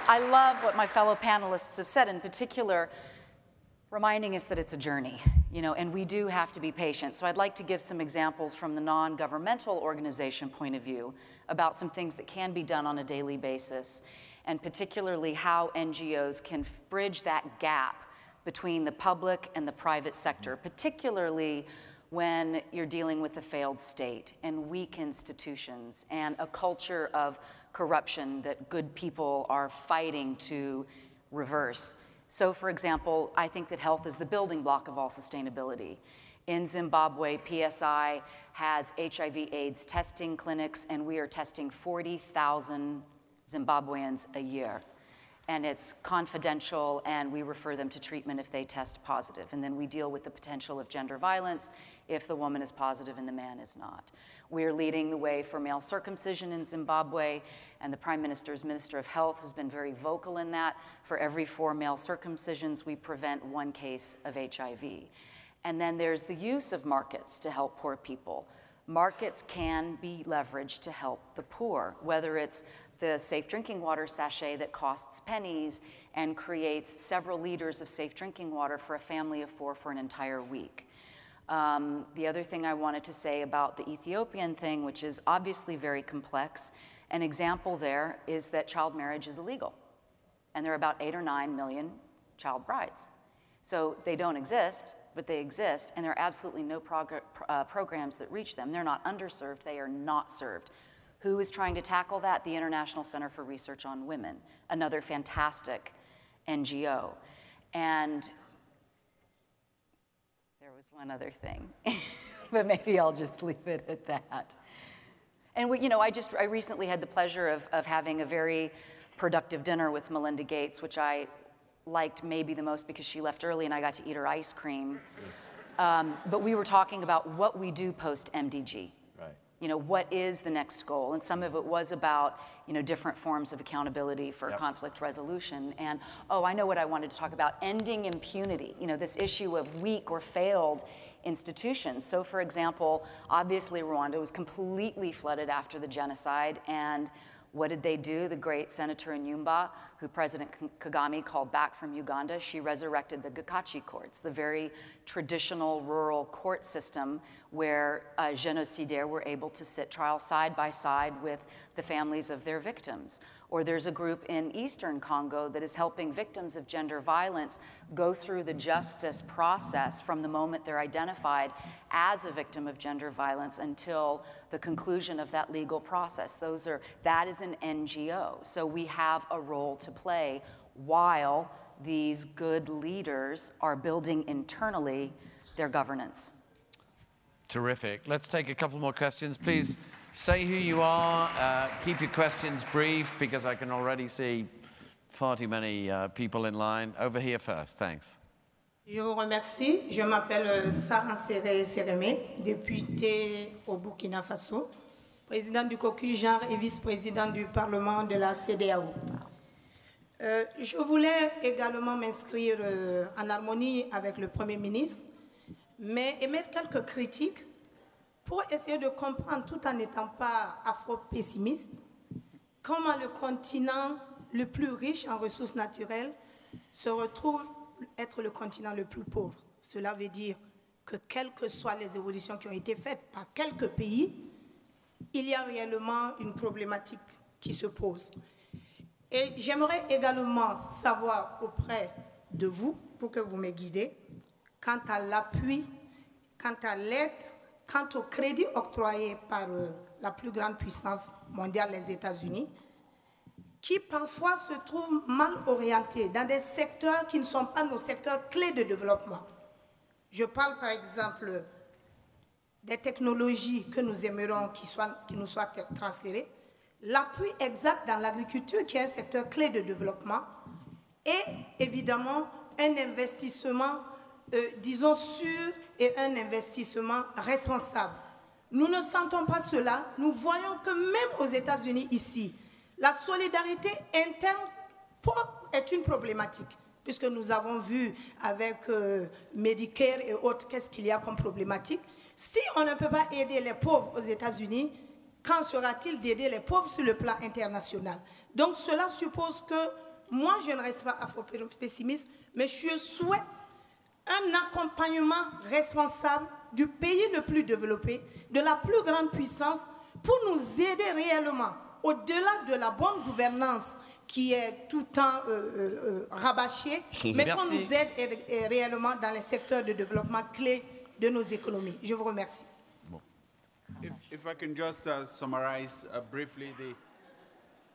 I love what my fellow panelists have said, in particular, reminding us that it's a journey, and we do have to be patient. So I'd like to give some examples from the non-governmental organization point of view about some things that can be done on a daily basis, and particularly how NGOs can bridge that gap between the public and the private sector, particularly when you're dealing with a failed state and weak institutions and a culture of corruption that good people are fighting to reverse. So, for example, I think that health is the building block of all sustainability. In Zimbabwe, PSI has HIV/AIDS testing clinics, and we are testing 40,000 Zimbabweans a year. And it's confidential, and we refer them to treatment if they test positive. And then we deal with the potential of gender violence if the woman is positive and the man is not. We're leading the way for male circumcision in Zimbabwe, and the Prime Minister's Minister of Health has been very vocal in that. For every 4 male circumcisions, we prevent 1 case of HIV. And then there's the use of markets to help poor people. Markets can be leveraged to help the poor, whether it's the safe drinking water sachet that costs pennies and creates several liters of safe drinking water for a family of 4 for an entire week. The other thing I wanted to say about the Ethiopian thing, which is obviously very complex, an example there is that child marriage is illegal. And there are about 8 or 9 million child brides. So they don't exist, but they exist, and there are absolutely no programs that reach them. They're not underserved, they are not served. Who is trying to tackle that? The International Center for Research on Women, another fantastic NGO. And there was one other thing, but maybe I'll just leave it at that. And I recently had the pleasure of having a very productive dinner with Melinda Gates, which I liked maybe the most because she left early and I got to eat her ice cream. But we were talking about what we do post-MDG. What is the next goal? And some of it was about, different forms of accountability for conflict resolution. And, I know what I wanted to talk about, ending impunity, this issue of weak or failed institutions. So, for example, obviously Rwanda was completely flooded after the genocide, and what did they do? The great Senator Nyumba, who President Kagame called back from Uganda, she resurrected the Gakachi courts, the very traditional rural court system where genocidaires were able to sit trial side by side with the families of their victims. Or there's a group in Eastern Congo that is helping victims of gender violence go through the justice process from the moment they're identified as a victim of gender violence until the conclusion of that legal process. That is an NGO. So we have a role to play while these good leaders are building internally their governance. Terrific. Let's take a couple more questions. Please say who you are. Keep your questions brief because I can already see far too many people in line. Over here first, thanks. Je vous remercie. Je m'appelle Tsvangirai Seremé, députée au Burkina Faso, président du caucus genre et vice-président du Parlement de la CEDEAO. Je voulais également m'inscrire en harmonie avec le Premier ministre, mais émettre quelques critiques pour essayer de comprendre, tout en n'étant pas afro-pessimiste, comment le continent le plus riche en ressources naturelles se retrouve être le continent le plus pauvre. Cela veut dire que quelles que soient les évolutions qui ont été faites par quelques pays, il y a réellement une problématique qui se pose. Et j'aimerais également savoir auprès de vous, pour que vous me guidez, quant à l'appui, quant à l'aide, quant au crédit octroyé par la plus grande puissance mondiale, les États-Unis, qui parfois se trouvent mal orientés dans des secteurs qui ne sont pas nos secteurs clés de développement. Je parle par exemple des technologies que nous aimerions qui nous soient transférées, l'appui exact dans l'agriculture qui est un secteur clé de développement et évidemment un investissement, disons, sûr et un investissement responsable. Nous ne sentons pas cela. Nous voyons que même aux États-Unis ici, la solidarité interne est une problématique, puisque nous avons vu avec Medicare et autres, qu'est-ce qu'il y a comme problématique. Si on ne peut pas aider les pauvres aux États-Unis, quand sera-t-il d'aider les pauvres sur le plan international? Donc cela suppose que moi, je ne reste pas afro-pessimiste, mais je souhaite un accompagnement responsable du pays le plus développé, de la plus grande puissance, pour nous aider réellement, au-delà de la bonne gouvernance qui est tout le temps rabâchée, mais qu'on nous aide réellement dans les secteurs de développement clés de nos économies. Je vous remercie. If I can just summarize briefly,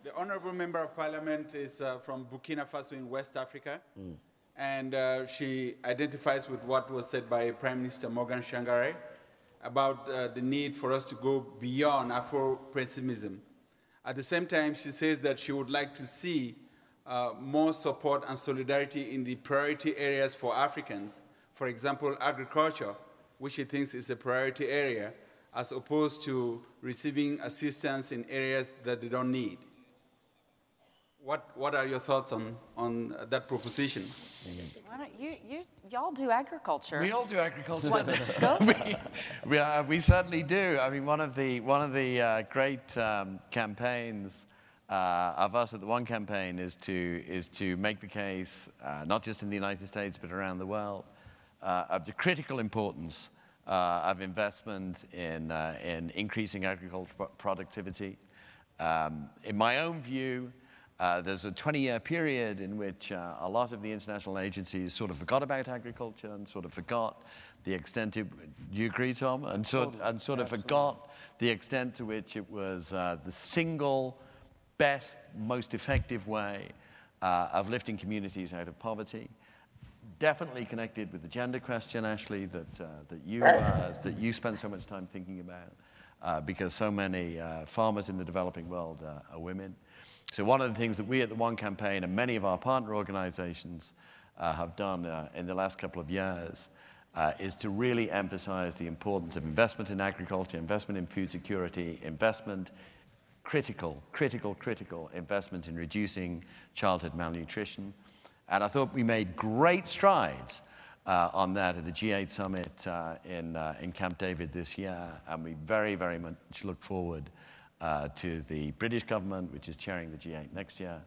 the honorable member of parliament is from Burkina Faso in West Africa, and she identifies with what was said by Prime Minister Morgan Tsvangirai about the need for us to go beyond Afro-pessimism. At the same time, she says that she would like to see more support and solidarity in the priority areas for Africans, for example, agriculture, which she thinks is a priority area, as opposed to receiving assistance in areas that they don't need. What are your thoughts on that proposition? Why don't y'all do agriculture? We all do agriculture. Go. We certainly do. I mean, one of the great campaigns of us at the One Campaign is to make the case, not just in the United States but around the world, of the critical importance of investment in increasing agricultural productivity. In my own view, there's a 20-year period in which a lot of the international agencies sort of forgot about agriculture and sort of forgot the extent to, do you agree, Tom? And sort of forgot the extent to which it was the single best, most effective way of lifting communities out of poverty. Definitely connected with the gender question, Ashley, that you spend so much time thinking about, because so many farmers in the developing world are women. So one of the things that we at the One Campaign and many of our partner organizations have done in the last couple of years is to really emphasize the importance of investment in agriculture, investment in food security, critical investment in reducing childhood malnutrition. And I thought we made great strides on that at the G8 summit in Camp David this year, and we very, very much look forward to the British government, which is chairing the G8 next year,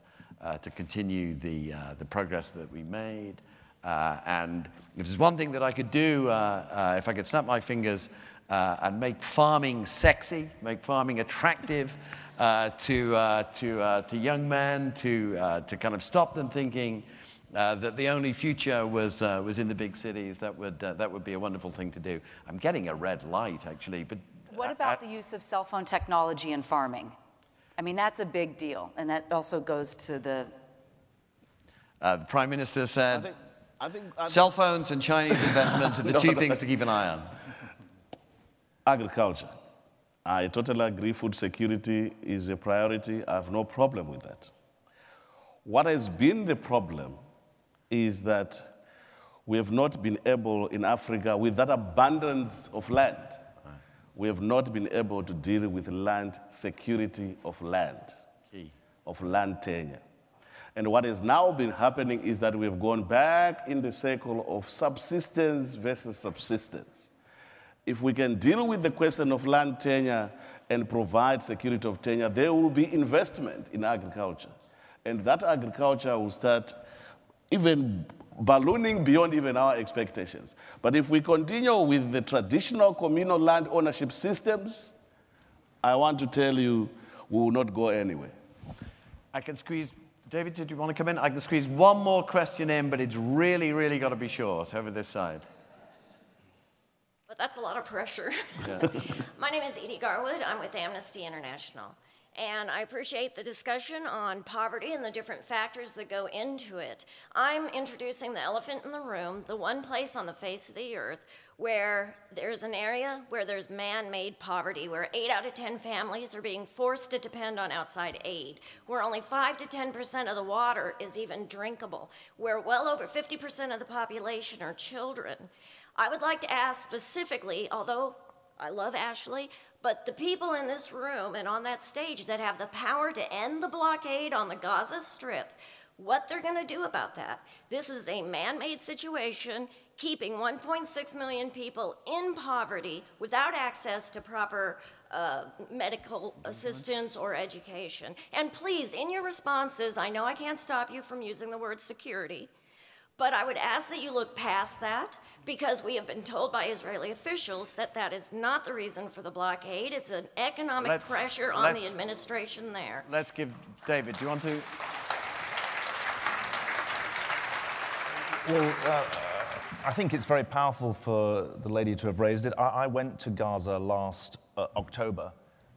to continue the progress that we made. And if there's one thing that I could do, if I could snap my fingers and make farming sexy, make farming attractive to young men, to kind of stop them thinking that the only future was in the big cities, that would be a wonderful thing to do. I'm getting a red light, actually, but what about the use of cell phone technology in farming? I mean, that's a big deal, and that also goes to the Prime Minister said I think cell phones and Chinese investment are the two things to keep an eye on. Agriculture. I totally agree food security is a priority. I have no problem with that. What has been the problem is that we have not been able in Africa, with that abundance of land, we have not been able to deal with land security of land, of land tenure. And what has now been happening is that we have gone back in the cycle of subsistence versus subsistence. If we can deal with the question of land tenure and provide security of tenure, there will be investment in agriculture. And that agriculture will start even ballooning beyond even our expectations. But if we continue with the traditional communal land ownership systems, I want to tell you, we will not go anywhere. I can squeeze, David, did you want to come in? I can squeeze one more question in, but it's really, really got to be short over this side. But that's a lot of pressure. Yeah. My name is Edie Garwood. I'm with Amnesty International. And I appreciate the discussion on poverty and the different factors that go into it. I'm introducing the elephant in the room, the one place on the face of the earth where there's an area where there's man-made poverty, where 8 out of 10 families are being forced to depend on outside aid, where only 5 to 10% of the water is even drinkable, where well over 50% of the population are children. I would like to ask specifically, although I love Ashley, but the people in this room and on that stage that have the power to end the blockade on the Gaza Strip, what they're going to do about that. This is a man-made situation, keeping 1.6 million people in poverty without access to proper medical assistance or education. And please, in your responses, I know I can't stop you from using the word security, but I would ask that you look past that, because we have been told by Israeli officials that that is not the reason for the blockade. It's an economic pressure on the administration there. Let's give David, do you want to? Well, I think it's very powerful for the lady to have raised it. I went to Gaza last October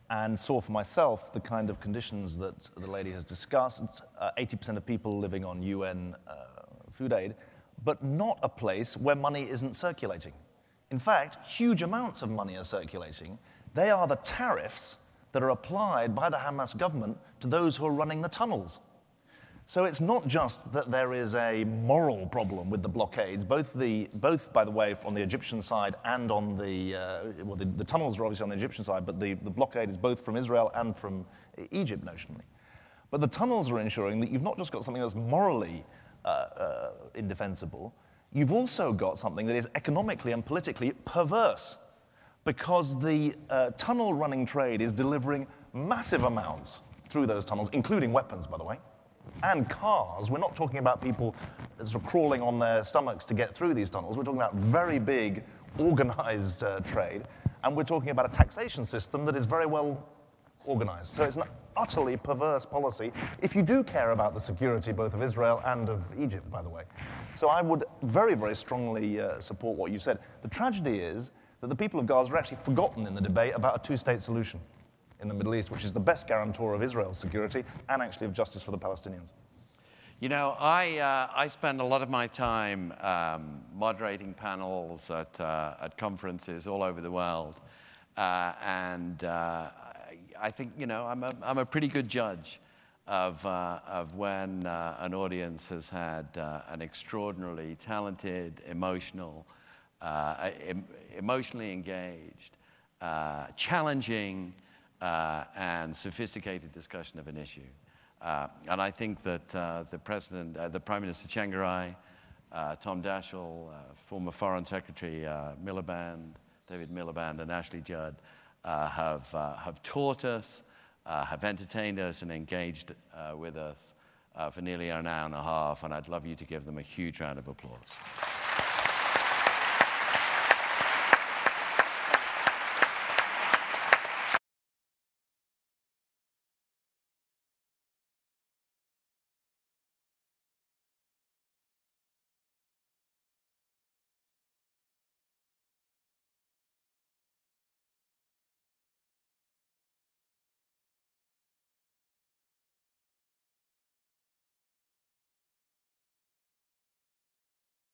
and saw for myself the kind of conditions that the lady has discussed. 80% of people living on UN food aid, but not a place where money isn't circulating. In fact, huge amounts of money are circulating. They are the tariffs that are applied by the Hamas government to those who are running the tunnels. So it's not just that there is a moral problem with the blockades, both by the way, on the Egyptian side and on the tunnels are obviously on the Egyptian side, but the blockade is both from Israel and from Egypt, notionally. But the tunnels are ensuring that you've not just got something that's morally indefensible, you've also got something that is economically and politically perverse, because the tunnel running trade is delivering massive amounts through those tunnels, including weapons, by the way, and cars. We're not talking about people sort of crawling on their stomachs to get through these tunnels. We're talking about very big, organized trade, and we're talking about a taxation system that is very well organized. So it's an utterly perverse policy, if you do care about the security both of Israel and of Egypt, by the way. So I would very, very strongly support what you said. The tragedy is that the people of Gaza are actually forgotten in the debate about a two-state solution in the Middle East, which is the best guarantor of Israel's security and actually of justice for the Palestinians. You know, I spend a lot of my time moderating panels at conferences all over the world, and I think, you know, I'm a pretty good judge of when an audience has had an extraordinarily talented, emotionally engaged, challenging, and sophisticated discussion of an issue. And I think that the Prime Minister Tsvangirai, Tom Daschle, former Foreign Secretary David Miliband, and Ashley Judd have taught us, have entertained us, and engaged with us for nearly an hour and a half, and I'd love you to give them a huge round of applause.